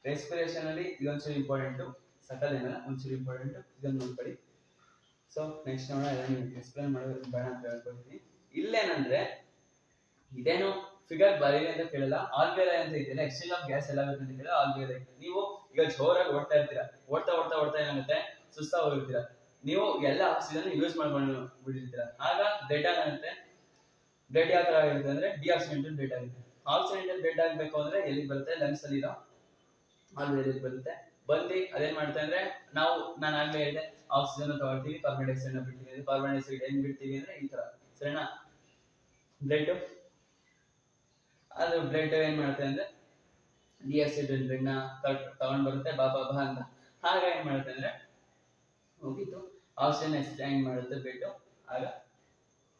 ರೆಸ್ಪಿರೇಷನ್ ಅಲ್ಲಿ ಇದೊಂಚೂರು ಇಂಪಾರ್ಟೆಂಟ್, ಸಕಲ್ ಏನಲ್ಲ ಒಂಚೂರು ಇಂಪಾರ್ಟೆಂಟ್, ಇದನ್ನು ನೋಡ್ಕೊಳ್ಳಿ. ಸೊ ನೆಕ್ಸ್ಟ್ ನೋಡೋಣ, ಇದನ್ನು ಎಕ್ಸ್ಪ್ಲೇನ್ ಮಾಡೋದು ಬೇಡ ಅಂತ ಹೇಳ್ಕೊಳ್ತೀನಿ. ಇಲ್ಲೇನಂದ್ರೆ ಇದೇನು ಫಿಗರ್ ಬರೀರಿ ಅಂತ ಕೇಳಲ್ಲ, ಆಲ್ವೇಲೈ ಅಂತ ಇದೆಯಲ್ಲ, ಎಕ್ಸ್ಚೇಂಜ್ ಆಫ್ ಗ್ಯಾಸ್ ಎಲ್ಲ ಆಗುತ್ತೆ ಅಂತ ಕೇಳಲ್ಲ, ಆಲ್ವೇಲೈ. ನೀವು ಈಗ ಜೋರಾಗಿ ಓಡ್ತಾ ಇರ್ತೀರಾ, ಓಡ್ತಾ ಏನಾಗುತ್ತೆ, ಸುಸ್ತಾ ಹೋಗಿರ್ತೀರಾ, ನೀವು ಎಲ್ಲ ಆಕ್ಸಿಜನ್ ಯೂಸ್ ಮಾಡ್ಕೊಂಡು ಬಿಟ್ಟಿರ್ತೀರಾ, ಆಗ ಬ್ಲಡ್ ಆಗುತ್ತೆ. ಬ್ಲಡ್ ಯಾವ ತರ ಆಗಿರುತ್ತೆ ಅಂದ್ರೆ ಡಿಆಕ್ಸಿಡೆಂಟಲ್ ಬ್ಲಡ್ ಆಗುತ್ತೆ. ಆಕ್ಸಿಡೆಂಟಲ್ ಬ್ಲಡ್ ಆಗಬೇಕು ಅಂದ್ರೆ ಎಲ್ಲಿಗೆ ಬರುತ್ತೆ, ಲಂಗ್ಸ್ ಅಲ್ಲಿ ಇರೋ ಆಲ್ವೇಲೈ ಬರುತ್ತೆ. ಬಂದು ಅದೇನ್ ಮಾಡುತ್ತೆ ಅಂದ್ರೆ ನಾನು ಆಗ್ಲೇ ಹೇಳಿದೆ, ಆಕ್ಸಿಜನ್ ತಗೊಳ್ತೀವಿ, ಕಾರ್ಬನ್ ಡೈಆಕ್ಸೈಡ್ ನ ಬಿಡ್ತೀವಿ. ಕಾರ್ಬನ್ ಡೈಆಕ್ಸೈಡ್ ಹೆಂಗ್ ಬಿಡ್ತೀವಿ ಅಂದ್ರೆ ಈ ತರ, ಸರಿನಾ? ಬ್ಲಡ್ ಅದು ಬ್ಲಡ್ ಏನ್ ಮಾಡುತ್ತೆ ಅಂದ್ರೆ ಡಿಆಕ್ಸಿಜನ್ ನ ತಗೊಂಡ್ ಬರುತ್ತೆ ಬಾ ಬಾ ಬಾ ಅಂತ. ಆಗ ಏನ್ ಮಾಡುತ್ತೆ ಅಂದ್ರೆ ಹೋಗಿತ್ತು ಆಕ್ಸಿಜನ್ ಎಕ್ಸ್ಚೇಂಜ್ ಮಾಡುತ್ತೆ ಬ್ಲಡ್, ಆಗ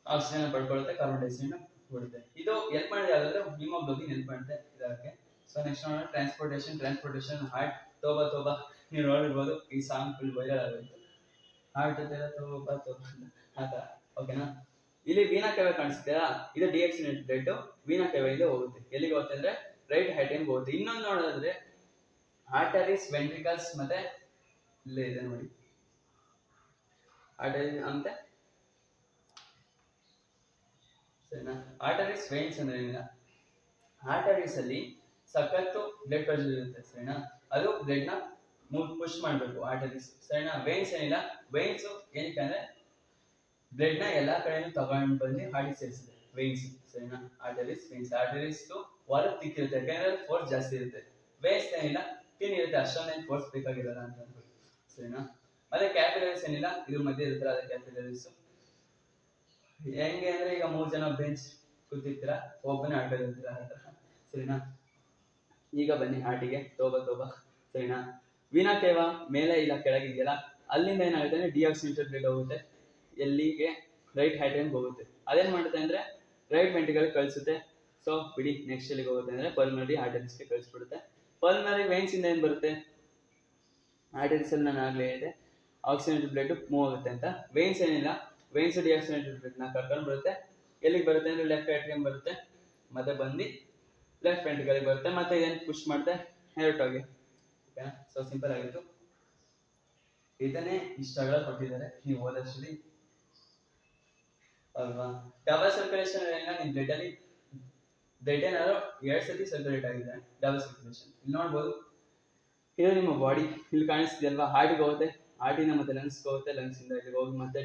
ಆಕ್ಸಿಜನ್ ಪಡ್ಕೊಳ್ಳುತ್ತೆ, ಕಾರ್ಬನ್ ಡೈಆಕ್ಸೈಡ್ ನ ಬಿಡುತ್ತೆ. ಇದು ಹೆಲ್ಪ್ ಮಾಡಿದೆ ಯಾವ್ದಾದ್ರೆ ಹಿಮೋಗ್ಲೋಬಿನ್ ಹೆಲ್ಪ್ ಮಾಡುತ್ತೆ ಇದಕ್ಕೆ. ಸೊ ನೆಕ್ಸ್ಟ್ ನೋಡೋಣ ಟ್ರಾನ್ಸ್ಪೋರ್ಟೇಷನ್ ಹಾರ್ಟ್ ತೋಬಾ ತೋಬಾ, ನೀವು ನೋಡಿರ್ಬೋದು ಈ ಸಾಂಗ್ ಫುಲ್ ವೈರಲ್ ಆಗೋಯ್ತು, ಹಾರ್ಟ್ ತೋಬಾ ತೋಬಾ ಅಂತ, ಓಕೆನಾ? ಇಲ್ಲಿ ವೀನಾ ಕೇವೆ ಕಾಣಿಸ್ತೀರಾ, ಇದು ಡಿಆಕ್ಸಿನೇಟೆಡ್ ಬ್ಲಡ್ ವೀನಾ ಕೇವೆಗೆ ಹೋಗುತ್ತೆ. ಎಲ್ಲಿಗೆ ಹೋಗುತ್ತೆ ಅಂದ್ರೆ ರೈಟ್ ಹ್ಯಾಟ್ರಿಯಂಗೆ ಹೋಗುತ್ತೆ. ಇನ್ನೊಂದು ನೋಡೋದಾದ್ರೆ ಆರ್ಟರೀಸ್, ವೆಂಟ್ರಿಕಲ್ಸ್ ಮತ್ತೆ ಇಲ್ಲೇ ಇದೆ ನೋಡಿ, ಆರ್ಟರೀಸ್ ಅಂತ, ಸರಿನಾ? ಆರ್ಟರೀಸ್ ವೇನ್ಸ್ ಅಂದ್ರೆ ಏನಿಲ್ಲ, ಆರ್ಟರೀಸ್ ಅಲ್ಲಿ ಸಖತ್ತು ಬ್ಲಡ್ ಪ್ರೆಷರ್ ಇರುತ್ತೆ, ಸರಿನಾ? ಅದು ಬ್ಲಡ್ ನ ಪುಷ್ ಮಾಡಬೇಕು ಆರ್ಟರೀಸ್, ಸರಿನಾ? ವೇನ್ಸ್ ಏನಿಲ್ಲ, ವೇನ್ಸ್ ಏನಕ್ಕೆ ಅಂದ್ರೆ ಬ್ಲಡ್ ನ ಎಲ್ಲಾ ಕಡೆನೂ ತಗೊಂಡು ಬಂದು ಹಾರ್ಟಿಗೆ ಸೇರಿಸುತ್ತೆ ವೇನ್ಸ್, ಸರಿನಾ? ಆರ್ಟರೀಸ್ ಹೊರಗೆ ತಿಕ್ಕಿರುತ್ತೆ, ಯಾಕಂದ್ರೆ ಫೋರ್ಸ್ ಜಾಸ್ತಿ ಇರುತ್ತೆ. ವೇನ್ಸ್ ಏನಿಲ್ಲ, ತಿನ್ ಇರುತ್ತೆ, ಅಷ್ಟೊಂದೇನು ಫೋರ್ಸ್ ಬೇಕಾಗಿರಲ್ಲ ಅಂತ ಅನ್ಕೊಳ್ಳಿ, ಸರಿನಾ? ಮತ್ತೆ ಕ್ಯಾಪಿಲರೀಸ್ ಏನಿಲ್ಲ, ಇದ್ರ ಮಧ್ಯೆ ಇರುತ್ತಲ್ಲ ಅದೇ ಕ್ಯಾಪಿಲರೀಸ್. ಹೆಂಗೆ ಅಂದ್ರೆ ಈಗ 3 ಜನ ಬೆಂಚ್ ಕೂತಿರ್ತೀರಾ, ಒಬ್ಬನೇ ಆಟೋ ಇರ್ತೀರಾ, ಸರಿನಾ? ಈಗ ಬನ್ನಿ ಹಾರ್ಟಿಗೆ, ತೋಬಾ ತೋಬಾ, ಸರಿನಾ? ವೀನಾ ಕೇವಾ ಮೇಲೆ ಇಲ್ಲ ಕೆಳಗಿದೆಯಲ್ಲ, ಅಲ್ಲಿಂದ ಏನಾಗುತ್ತೆ ಅಂದ್ರೆ ಡಿಆಕ್ಸಿನೇಟೆಡ್ ಬ್ಲಡ್ ಹೋಗುತ್ತೆ, ಎಲ್ಲಿಗೆ ರೈಟ್ ಹ್ಯಾಟ್ರಿಯಂಗೆ ಹೋಗುತ್ತೆ. ಅದೇನ್ ಮಾಡುತ್ತೆ ಅಂದ್ರೆ ರೈಟ್ ವೆಂಟ್ರಿಕಲ್ ಕಳಿಸುತ್ತೆ. ಸೊ ಬಿಡಿ, ನೆಕ್ಸ್ಟ್ ಎಲ್ಲಿಗೆ ಹೋಗುತ್ತೆ ಅಂದ್ರೆ ಪಲ್ಮನರಿ ಆರ್ಟರೀಸ್ಗೆ ಕಳಿಸ್ಬಿಡುತ್ತೆ. ಪಲ್ಮನರಿ ವೇನ್ಸ್ ಇಂದ ಏನ್ ಬರುತ್ತೆ, ಆರ್ಟರೀಸ್ ಅಲ್ಲಿ ನಾನು ಆಗ್ಲೇ ಇದೆ ಆಕ್ಸಿಜನೇಟೆಡ್ ಬ್ಲಡ್ ಮೂವ್ ಆಗುತ್ತೆ ಅಂತ. ವೇನ್ಸ್ ಏನಿಲ್ಲ, ವೇನ್ಸ್ ಡಿಆಕ್ಸಿನೇಟೆಡ್ ಬ್ಲಡ್ ನ ಕರ್ಕೊಂಡು ಬರುತ್ತೆ, ಎಲ್ಲಿಗೆ ಬರುತ್ತೆ ಅಂದ್ರೆ ಲೆಫ್ಟ್ ಹ್ಯಾಟ್ರಿಯಂ ಬರುತ್ತೆ, ಮತ್ತೆ ಬಂದು ಲೆಫ್ಟ್ ವೆಂಟ್ರಿಕಲ್ ಬರುತ್ತೆ, ಮತ್ತೆ ಇದನ್ನು ಪುಷ್ ಮಾಡುತ್ತೆ ಹೆರಟೋಗೆ, ಓಕೆನಾ? ಸೊ ಸಿಂಪಲ್ ಆಗಿತ್ತು. ಇದನ್ನೇ ಇಷ್ಟಗಳ ಕೊಟ್ಟಿದ್ದಾರೆ ನೀವು ಓದೋಷ್ಟರಲ್ಲಿ, ಅಲ್ವಾ? ಡಬಲ್ ಸರ್ಕ್ಯುಲೇಷನ್ ನಿಮ್ ಬ್ಲಡ್ ಅಲ್ಲಿ ಬ್ಲಡ್ ಏನಾದ್ರು 2 ಸತಿ ಸರ್ಕ್ಯುಲೇಟ್ ಆಗಿದೆ, ಡಬಲ್ ಸರ್ಕ್ಯುಲೇಷನ್. ಇಲ್ಲಿ ನೋಡ್ಬೋದು, ಇದು ನಿಮ್ಮ ಬಾಡಿ, ಇಲ್ಲಿ ಕಾಣಿಸ್ತಿದೆ ಅಲ್ವಾ, ಹಾರ್ಟಿಗೆ ಹೋಗುತ್ತೆ, ಹಾರ್ಟಿನ ಮತ್ತೆ ಲಂಗ್ಸ್ ಹೋಗುತ್ತೆ, ಲಂಗ್ಸ್ ಇಂದ ಇಲ್ಲಿಗೆ ಹೋಗಿ ಮತ್ತೆ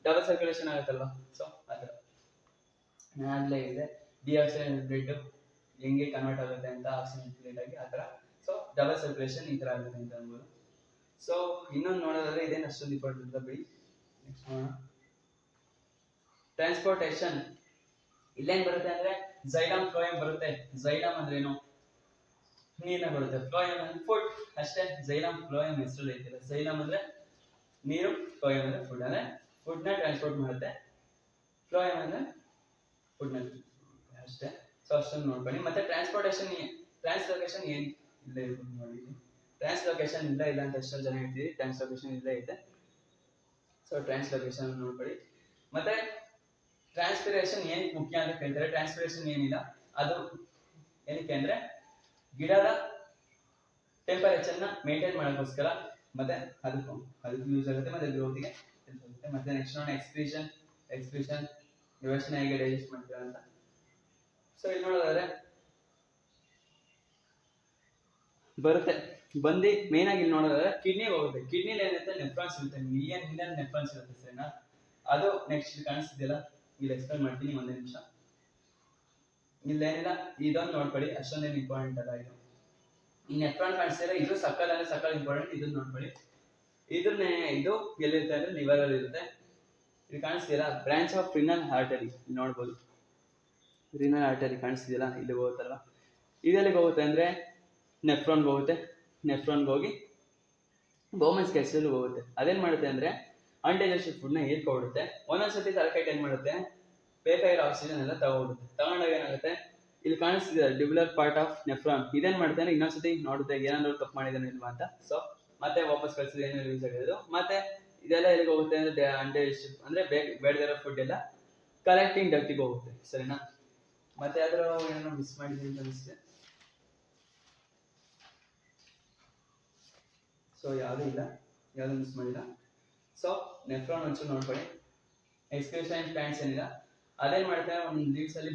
ಡಬಲ್ ಸರ್ಕ್ಯುಲೇಷನ್ ಆಗುತ್ತಲ್ವಾ. ಸೊ ಆತರ ನಾಗ್ಲೇ ಇದೆ ಡಿಆಕ್ಸಿನೇಟೆಡ್ ಬ್ಲಡ್ ಹೆಂಗೆ ಕನ್ವರ್ಟ್ ಆಗುತ್ತೆ ಅಂತ ಆಕ್ಸಿಜನೇಟೆಡ್ ಬ್ಲಡ್ ಆಗಿ, ಆತರ. ಸೊ ಡಬಲ್ ಸರ್ಕ್ಯುಲೇಷನ್ ಈ ತರ ಆಗುತ್ತೆ ಅಂತ ಅನ್ಬೋದು. ಸೊ ಇನ್ನೊಂದು ನೋಡೋದಾದ್ರೆ ಇದೇನು ಅಷ್ಟೊಂದು ಇಂಪಾರ್ಟೆಂಟ್ ಬಿಡಿ. ನೆಕ್ಸ್ಟ್ ನೋಡೋಣ ಟ್ರಾನ್ಸ್ಪೋರ್ಟೇಷನ್. ಇಲ್ಲೇನ್ ಬರುತ್ತೆ ಅಂದ್ರೆ ಝೈಲಮ್ ಫ್ಲೋಯಮ್ ಬರುತ್ತೆ. ಝೈಲಮ್ ಅಂದ್ರೆ ಏನು, ನೀರ್ನ ಬರುತ್ತೆ, ಫ್ಲೋಯಮ್ ಅಂದ್ರೆ ಫುಡ್ ಅಷ್ಟೇ. ಝೈಲಮ್ ಫ್ಲೋಯಮ್ ಹೆಸರಲ್ಲಿ ಐತಿಲ್ಲ, ಝೈಲಮ್ ಅಂದ್ರೆ ನೀರು, ಫ್ಲೋಯಮ್ ಅಂದ್ರೆ ಫುಡ್, ಅಂದ್ರೆ ಫುಡ್ ನ ಟ್ರಾನ್ಸ್ಪೋರ್ಟ್ ಮಾಡುತ್ತೆ, ಫ್ಲೋಯಮ್ ಅಂದ್ರೆ ಫುಡ್ ನ ಅಷ್ಟೇ. ಸೊ ಅಷ್ಟೊಂದು ನೋಡ್ಕೊಳ್ಳಿ. ಮತ್ತೆ ಟ್ರಾನ್ಸ್ಲೋಕೇಶನ್ ಏನ್ ಇಲ್ಲ ಇರ್ಬೋದು ನೋಡಿ, ಟ್ರಾನ್ಸ್ಲೋಕೇಶನ್ ಇಲ್ಲ ಅಂತ ಎಷ್ಟೊಂದು ಜನ ಹೇಳ್ತೀವಿ, ಟ್ರಾನ್ಸ್ಲೋಕೇಶನ್ ಇಲ್ಲೇ ಇದೆ. ಸೊ ಟ್ರಾನ್ಸ್ಲೋಕೇಶನ್ ನೋಡ್ಕೊಳ್ಳಿ. ಮತ್ತೆ ಟ್ರಾನ್ಸ್ಪಿರೇಷನ್ ಏನಕ್ಕೆ ಮುಖ್ಯ ಅಂತ ಕೇಳ್ತಾರೆ. ಟ್ರಾನ್ಸ್ಪಿರೇಷನ್ ಏನಿಲ್ಲ, ಅದು ಏನಕ್ಕೆ ಅಂದ್ರೆ ಗಿಡದ ಟೆಂಪರೇಚರ್ ನ ಮೇಂಟೈನ್ ಮಾಡೋಕ್ಕೋಸ್ಕರ, ಮತ್ತೆ ಅದಕ್ಕೂ ಯೂಸ್ ಆಗುತ್ತೆ, ಮತ್ತೆ ಗ್ರೋತ್ಗೆ ಹೆಲ್ಪ್ ಆಗುತ್ತೆ. ಮತ್ತೆ ನೆಕ್ಸ್ಟ್ ನೋಡೋಣ ಎಕ್ಸ್ಕ್ರೀಷನ್ ಯೋಚನೆ ಹೇಗೆ ಡೈಜೆಸ್ಟ್ ಮಾಡ್ತೀರಾ ಅಂತ. ಸೊ ಇಲ್ಲಿ ನೋಡೋದಾದ್ರೆ ಬರುತ್ತೆ ಬಂದು ಮೇನ್ ಆಗಿ ಇಲ್ಲಿ ನೋಡೋದಾದ್ರೆ ಕಿಡ್ನಿಗೆ ಹೋಗುತ್ತೆ. ಕಿಡ್ನಿಲಿ ಏನಿರುತ್ತೆ, ನೆಫ್ರಾನ್ಸ್ ಇರುತ್ತೆ, ಮಿಲಿಯನ್ ನೆಫ್ರಾನ್ಸ್ ಇರುತ್ತೆ, ಸರಿನಾ? ಅದು ನೆಕ್ಸ್ಟ್ ಕಾಣಿಸ್ತಿದೆಯಲ್ಲ, ಇಲ್ಲಿ ಎಕ್ಸ್ಪ್ಲೇನ್ ಮಾಡ್ತೀನಿ ಒಂದೇ ನಿಮಿಷ. ಇಲ್ಲೇನಿಲ್ಲ, ಇದೊಂದು ನೋಡ್ಕೊಳ್ಳಿ, ಅಷ್ಟೊಂದೇನು ಇಂಪಾರ್ಟೆಂಟ್ ಅಲ್ಲ ಇದು. ಈ ನೆಫ್ರಾನ್ ಕಾಣಿಸ್ತಿಲ್ಲ, ಇದು ಸಕ್ಕಲ್ ಇಂಪಾರ್ಟೆಂಟ್, ಇದನ್ನ ನೋಡ್ಕೊಳ್ಳಿ. ಇದು ಎಲ್ಲಿರುತ್ತೆ ಅಂದ್ರೆ ಲಿವರ್ ಅಲ್ಲಿ ಇರುತ್ತೆ. ಇದು ಕಾಣಿಸ್ತಿಲ್ಲ, ಬ್ರಾಂಚ್ ಆಫ್ ರಿನಲ್ ಆರ್ಟರಿ, ಇಲ್ಲಿ ನೋಡ್ಬೋದು, ರಿನಲ್ ಆರ್ಟರಿ ಕಾಣಿಸ್ತಿದೆಯಲ್ಲ, ಇಲ್ಲಿ ಹೋಗುತ್ತಲ್ವಾ. ಇದೆಲ್ಲಿಗೆ ಹೋಗುತ್ತೆ ಅಂದ್ರೆ ನೆಫ್ರಾನ್ಗೆ ಹೋಗುತ್ತೆ, ನೆಫ್ರಾನ್ಗೆ ಹೋಗಿ ಬೋಮನ್ಸ್ ಕ್ಯಾಸ್ಟಲ್ ಹೋಗುತ್ತೆ. ಅದೇನ್ ಮಾಡುತ್ತೆ ಅಂದ್ರೆ ಅನ್ಡೈಜೆಸ್ಟೆಡ್ ಫುಡ್ ನ ಹೀರ್ಕೊಬಿಡುತ್ತೆ. ಒಂದೊಂದ್ಸತಿ ತಲೆಕೈಟ್ ಏನ್ ಮಾಡುತ್ತೆ, ಬೇಕಾಗಿರೋ ಆಕ್ಸಿಜನ್ ಎಲ್ಲ ತಗೊಂಡಾಗ ಏನಾಗುತ್ತೆ, ಇಲ್ಲಿ ಕಾಣಿಸ್ತಿದೆ ಡಿಬ್ಯುಲರ್ ಪಾರ್ಟ್ ಆಫ್ ನೆಫ್ರಾನ್, ಇದೇನ್ ಮಾಡುತ್ತೆ ಅಂದ್ರೆ ಇನ್ನೊಂದ್ಸತಿ ನೋಡುತ್ತೆ ಏನಾದ್ರು ತಪ್ಪು ಮಾಡಿದಾನೆ ಇಲ್ವಾ ಅಂತ. ಸೊ ಮತ್ತೆ ವಾಪಸ್ ಕಳ್ಸಿದ್ರೆ ಏನಾದ್ರು ಯೂಸ್ ಆಗಿರೋದು. ಮತ್ತೆ ಇದೆಲ್ಲ ಎಲ್ಲಿಗೆ ಹೋಗುತ್ತೆ ಅಂದ್ರೆ ಅನ್ಡೈಜೆಸ್ಟೆಡ್ ಅಂದ್ರೆ ಬೇಡದಿರೋ ಫುಡ್ ಎಲ್ಲ ಕಲೆಕ್ಟಿಂಗ್ ಡಕ್ಟಿಗೆ ಹೋಗುತ್ತೆ, ಸರಿನಾ? ಮತ್ತೆ ಅದ್ರ ಏನೋ ಮಿಸ್ ಮಾಡಿದ್ವಿ ಅಂತ ಅನಿಸುತ್ತೆ. ಸೊ ಯಾವುದು ಮಿಸ್ ಮಾಡಿಲ್ಲ. ಸೊ ನೆಫ್ರಾನ್ ಒಂಚೂರು ನೋಡ್ಕೊಳ್ಳಿ. ಎಕ್ಸ್ಕ್ರೀಷನ್ ಪ್ಲಾಂಟ್ಸ್ ಏನಿಲ್ಲ, ಅದೇನ್ ಮಾಡ್ತಾರೆ, ಒಂದು ಲೀವ್ಸ್ ಅಲ್ಲಿ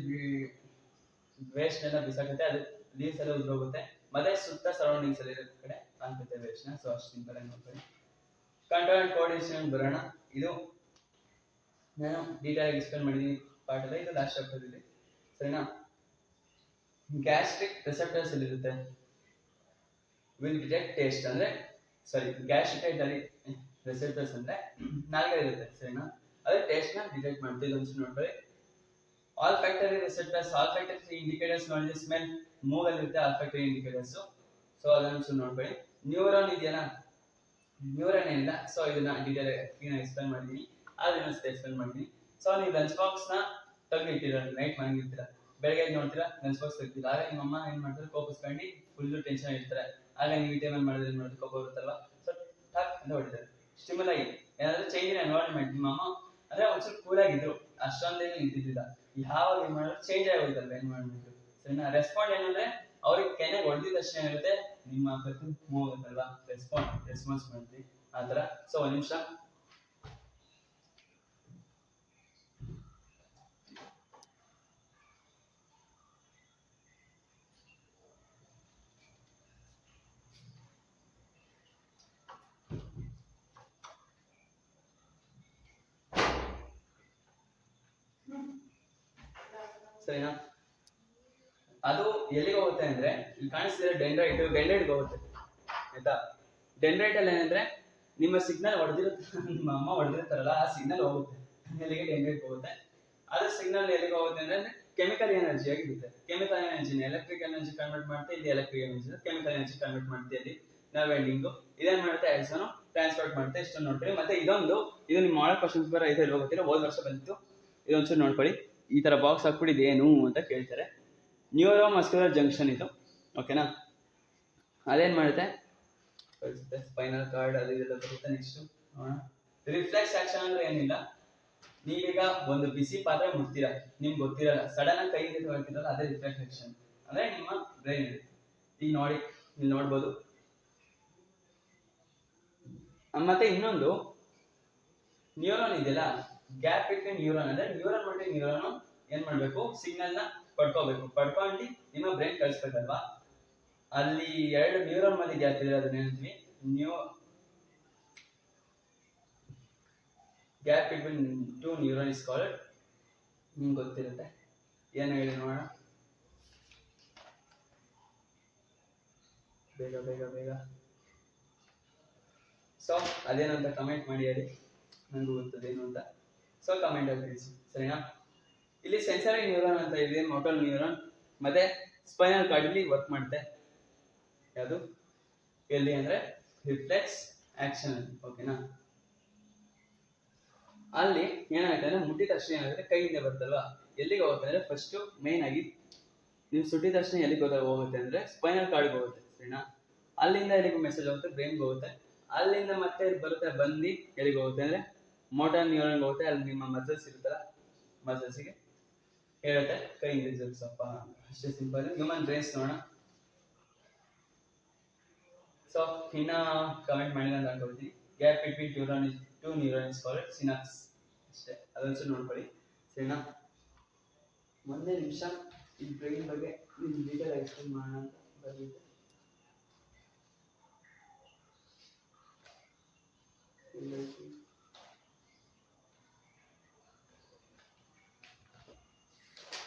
ವೇಸ್ಟ್ ಎಲ್ಲ ಬಿಸಾಕುತ್ತೆ, ಅದು ಲೀವ್ಸ್ ಎಲ್ಲ ಉದ್ರೋಗುತ್ತೆ, ಮತ್ತೆ ಸುತ್ತ ಸರೌಂಡಿಂಗ್ಸ್ ಅಲ್ಲಿ ಇರೋ ಕಡೆ ಹಾಕುತ್ತೆ ವೇಸ್ಟ್ ನ. ಸೊ ಅಷ್ಟು ಸಿಂಪಲ್ ಆಗಿ ನೋಡ್ಕೊಳ್ಳಿ. ಕಂಟ್ರೋಲ್ ಅಂಡ್ ಕೋಆರ್ಡಿನೇಷನ್ ಬರೋಣ. ಇದು ನಾನು ಡೀಟೇಲ್ ಆಗಿ ಎಕ್ಸ್ಪ್ಲೇನ್ ಮಾಡಿದ್ದೀನಿ ಪಾರ್ಟ್ ಅಲ್ಲ, ಇದು ಲಾಸ್ಟ್ ಚಾಪ್ಟರ್ ಇದೆ, ಸರಿನಾ? ಗ್ಯಾಸ್ಟ್ರಿಕ್ ರಿಸೆಪ್ಟರ್ಸ್ ಅಲ್ಲಿ ಇರುತ್ತೆ, ವಿಲ್ ಡಿಟೆಕ್ಟ್ ಟೇಸ್ಟ್, ಅಂದ್ರೆ ಗ್ಯಾಸ್ಟ್ರಿಕ್ ರಿಸೆಪ್ಟರ್ಸ್ ಅಂದ್ರೆ ನಾಲ್ಗೆ ಇರುತ್ತೆ ಸರಿನಾ, ಅದೇ ಟೇಸ್ಟ್ ನ ಡಿಟೆಕ್ಟ್ ಮಾಡುತ್ತೆ. ಇದೊಂದು ನೋಡ್ಕೊಳ್ಳಿ. ಆಲ್ಫ್ಯಾಕ್ಟರಿ ರಿಸೆಪ್ಟರ್ಸ್, ಆಲ್ಫ್ಯಾಕ್ಟರಿ ಇಂಡಿಕೇಟರ್ಸ್ ನೋಡಿದ್ರೆ ಸ್ಮೆಲ್, ಮೂಗಲ್ಲಿ ಇರುತ್ತೆ ಆಲ್ಫ್ಯಾಕ್ಟರಿ ಇಂಡಿಕೇಟರ್ಸ್. ಸೊ ಅದನ್ನ ನೋಡ್ಕೊಳ್ಳಿ. ನ್ಯೂರಾನ್ ಇದೆಯಲ್ಲ, ನ್ಯೂರಾನ್ ಏನಿಲ್ಲ. ಸೊ ಇದನ್ನ ಡೀಟೇಲ್ ಕ್ಲೀನ್ ಆಗಿ ಎಕ್ಸ್ಪ್ಲೈನ್ ಮಾಡಿದೀನಿ, ಅದನ್ನ ಎಕ್ಸ್ಪ್ಲೈನ್ ಮಾಡ್ತೀನಿ. ಸೊ ನೀವು ಲಂಚ್ ಬಾಕ್ಸ್ ನ ತೆಗೆದಿಟ್ಟಿರ, ನೈಟ್ ಮಲಗಿರ್ತೀರ, ಬೆಳಗ್ಗೆ ನೋಡ್ತೀರಾ ಲಂಚ್ ಬಾಕ್ಸ್ ತೆಗ್ದಿಲ್ಲ, ಆಗ ನಿಮ್ಮ ಅಮ್ಮ ಏನ್ ಮಾಡ್ತಾರೆ, ಕೋಪಿಸ್ಕೊಂಡು ಫುಲ್ ಟೆನ್ಷನ್ ಇರ್ತಾರೆ. ಆಗ ನೀವು ಈ ಟೈಮಲ್ಲಿ ಮಾಡಿದ್ರೆ ನೋಡಿದ್ರೆ ಕೋಪ ಬರುತ್ತಲ್ವಾ, ಸೊ ಟಾಕ್ ಅಂತ ಹೊಡಿತಾರೆ. ಸ್ಟಿಮ್ಯುಲೈ ಏನಾದ್ರೂ ಚೇಂಜ್ ಇನ್ ಎನ್ವೈರನ್ಮೆಂಟ್, ನಿಮ್ಮ ಅಮ್ಮ ಅಂದ್ರೆ ಒಂದ್ಸಲ ಕೂಲ್ ಆಗಿದ್ರು, ಅಷ್ಟೊಂದೇನು ಇದ್ದಿದ್ದಿಲ್ಲ, ಯಾವಾಗ ಏನ್ ಮಾಡಿದ್ರು ಚೇಂಜ್ ಆಗೋಯ್ತಲ್ವ ಎನ್ವೈರನ್ಮೆಂಟ್. ಸರಿನಾ, ರೆಸ್ಪಾಂಡ್ ಏನಂದ್ರೆ ಅವ್ರಿಗೆ ಕೆನೆಗೆ ಹೊಡೆದಿದ ತಕ್ಷಣ ಏನಿರುತ್ತೆ, ನಿಮ್ಮ ಕತ್ತು ಮೂವ್ ಆಗುತ್ತಲ್ವಾ, ರೆಸ್ಪಾನ್ಸ್ ಮಾಡ್ತೀವಿ ಆತರ. ಸೊ ಒಂದ್ ನಿಮಿಷ. ಸರಿನಾ, ಅದು ಎಲ್ಲಿಗೆ ಹೋಗುತ್ತೆ ಅಂದ್ರೆ, ಇಲ್ಲಿ ಕಾಣಿಸ್ತಿದ್ರೆ ಡೆಂಡ್ರೈಟ್ಗೆ ಹೋಗುತ್ತೆ ಆಯ್ತಾ. ಡೆಂಡ್ರೈಟ್ ಅಲ್ಲಿ ಏನಂದ್ರೆ ನಿಮ್ಮ ಸಿಗ್ನಲ್ ನಿಮ್ಮ ಅಮ್ಮ ಹೊಡೆದಿರ್ತಾರಲ್ಲ, ಆ ಸಿಗ್ನಲ್ ಹೋಗುತ್ತೆ ಎಲ್ಲಿಗೆ, ಡೆಂಡ್ರೈಟ್ ಹೋಗುತ್ತೆ. ಅದ್ರ ಸಿಗ್ನಲ್ ಎಲ್ಲಿಗೆ ಹೋಗುತ್ತೆ ಅಂದ್ರೆ ಕೆಮಿಕಲ್ ಎನರ್ಜಿ ಆಗಿರುತ್ತೆ. ಕೆಮಿಕಲ್ ಎನರ್ಜಿನ ಎಲೆಕ್ಟ್ರಿಕ್ ಎನರ್ಜಿ ಕನ್ವರ್ಟ್ ಮಾಡುತ್ತೆ, ಇಲ್ಲಿ electric energy chemical energy convert ಮಾಡುತ್ತೆ, ಅಲ್ಲಿ ನರ್ವ್ ಎಂಡಿಂಗ್ ಇದೇನ್ ಮಾಡುತ್ತೆ, ಎಕ್ಸನ್ ಟ್ರಾನ್ಸ್ಪೋರ್ಟ್ ಮಾಡುತ್ತೆ. ಇಷ್ಟೊಂದು ನೋಡ್ಕೊಳ್ಳಿ. ಮತ್ತೆ ಇದು ನಿಮ್ಮ ಮಾಡಲ್ ಕ್ವಶನ್ ಪೇಪರ್ ಐದು ಹೋಗುತ್ತೀರಾ, ಹೋದ ವರ್ಷ ಬಂದಿತ್ತು, ಇದೊಂಚೂರು ನೋಡ್ಕೊಳ್ಳಿ. ಈ ತರ ಬಾಕ್ಸ್ ಹಾಕ್ಬಿಟ್ಟು ಏನು ಅಂತ ಕೇಳ್ತಾರೆ. ನ್ಯೂರೋ ಮಸ್ಕ್ಯುಲರ್ ಜಂಕ್ಷನ್ ಇದು, ಓಕೆನಾ. ಅದೇನ್ ಮಾಡುತ್ತೆ, ಸ್ಪೈನಲ್ ಕಾರ್ಡ್ ಅದು ಇದೆಲ್ಲ ಬರುತ್ತೆ. ನೆಕ್ಸ್ಟ್ ರಿಫ್ಲೆಕ್ಸ್ ಆಕ್ಷನ್ ಅಂದ್ರೆ ಏನಿಲ್ಲ, ನೀವೀಗ ಒಂದು ಬಿಸಿ ಪಾತ್ರೆ ಮುಟ್ತೀರಾ, ನಿಮ್ಗೆ ಗೊತ್ತಿರಲ್ಲ, ಸಡನ್ ಆಗಿ ಕೈ ಹೇಳ್ತಿರಲ್ಲ, ಅದೇ ರಿಫ್ಲೆಕ್ಸ್ ಆಕ್ಷನ್ ಅಂದ್ರೆ ನಿಮ್ಮ ಬ್ರೈನ್ ಇದೆ. ಈಗ ನೋಡಿ, ನೀವು ನೋಡ್ಬೋದು. ಮತ್ತೆ ಇನ್ನೊಂದು ನ್ಯೂರಾನ್ ಇದೆಯಲ್ಲ, ಗ್ಯಾಪ್ ಬಿಟ್ವೀನ್ ನ್ಯೂರಾನ್ ಅಂದ್ರೆ ನ್ಯೂರಾನ್ ಮತ್ತೆ ನ್ಯೂರಾನ್ ಏನ್ ಮಾಡ್ಬೇಕು, ಸಿಗ್ನಲ್ ನ ಪಡ್ಕೋಬೇಕು, ಪಡ್ಕೊಂಡು ನಿಮ್ಮ ಬ್ರೈನ್ ಕಳಿಸ್ಬೇಕಲ್ವಾ. ಅಲ್ಲಿ ಎರಡು ನ್ಯೂರಾನ್ ಮಧ್ಯೆ ಗ್ಯಾಪ್ ಇದೆ, ಅದನ್ನ ಹೇಳ್ತೀವಿ gap between two neuron is called. ನಿಮ್ಗೆ ಗೊತ್ತಿರುತ್ತೆ, ಏನು ಹೇಳಿ ನೋಡೋಣ, ಬೇಗ ಬೇಗ ಬೇಗ. ಸೊ ಅದೇನಂತ ಕಮೆಂಟ್ ಮಾಡಿ, ಹೇಳಿ, ನನಗೂ ಗೊತ್ತದೇನು ಅಂತ. ಸೊ ಕಮೆಂಟ್ ಅಲ್ಲಿ ತಿಳಿಸಿ ಸರಿನಾ. ಇಲ್ಲಿ ಸೆನ್ಸರಿ ನ್ಯೂರಾನ್ ಅಂತ ಇದೆ, ಮೋಟರ್ ನ್ಯೂರಾನ್ ಮತ್ತೆ ಸ್ಪೈನಲ್ ಕಾರ್ಡ್ ಇಲ್ಲಿ ವರ್ಕ್ ಮಾಡುತ್ತೆ. ಯಾವುದು ಎಲ್ಲಿ ಅಂದ್ರೆ ರಿಫ್ಲೆಕ್ಸ್ ಆಕ್ಷನ್, ಓಕೆನಾ. ಅಲ್ಲಿ ಏನಾಗುತ್ತೆ ಅಂದ್ರೆ ಮುಟ್ಟಿದ ತಕ್ಷಣ ಏನಾಗುತ್ತೆ, ಕೈಯಿಂದ ಬರ್ತಲ್ವಾ, ಎಲ್ಲಿಗೆ ಹೋಗುತ್ತೆ ಅಂದ್ರೆ ಫಸ್ಟ್ ಮೇನ್ ಆಗಿ ನೀವು ಸುಟ್ಟಿದ ತಕ್ಷಣ ಎಲ್ಲಿಗೆ ಹೋಗುತ್ತೆ ಅಂದ್ರೆ ಸ್ಪೈನಲ್ ಕಾರ್ಡ್ಗೆ ಹೋಗುತ್ತೆ ಸರಿನಾ. ಅಲ್ಲಿಂದ ಎಲ್ಲಿಗೆ ಮೆಸೇಜ್ ಹೋಗುತ್ತೆ, ಬ್ರೈನ್ಗೆ ಹೋಗುತ್ತೆ. ಅಲ್ಲಿಂದ ಮತ್ತೆ ಬರುತ್ತೆ, ಬಂದು ಎಲ್ಲಿಗೆ ಹೋಗುತ್ತೆ ಅಂದ್ರೆ ಮೋಟರ್ ನ್ಯೂರಾನ್ಗೆ ಹೋಗುತ್ತೆ. ಅಲ್ಲಿ ನಿಮ್ಮ ಮಸಲ್ಸ್ ಇರುತ್ತಲ್ಲ, ಮಸಲ್ಸ್ಗೆ ಹೇಳುತ್ತೆ ಕೈಯಿಂದ ಸ್ವಲ್ಪ, ಅಷ್ಟೇ ಸಿಂಪಲ್. ಹ್ಯೂಮನ್ ಬ್ರೈನ್ಸ್ ನೋಡೋಣ. ಸೊ ಇನ್ನ ಕಮೆಂಟ್ ಮಾಡಿಲ್ಲ ಅಂತ ಅನ್ಕೊಳ್ತೀನಿ. Gap between two neurons called synapse, ಅಷ್ಟೇ, ಅದೊಂದು ನೋಡ್ಕೊಳ್ಳಿ ಸರಿನಾ. ಒಂದೇ ನಿಮಿಷ, ಈ ಬ್ರೈನ್ ಬಗ್ಗೆ ಡೀಟೇಲ್ ಎಕ್ಸ್ಪ್ಲೇನ್ ಮಾಡೋಣ ಅಂತ ಬಂದಿದ್ದೆ.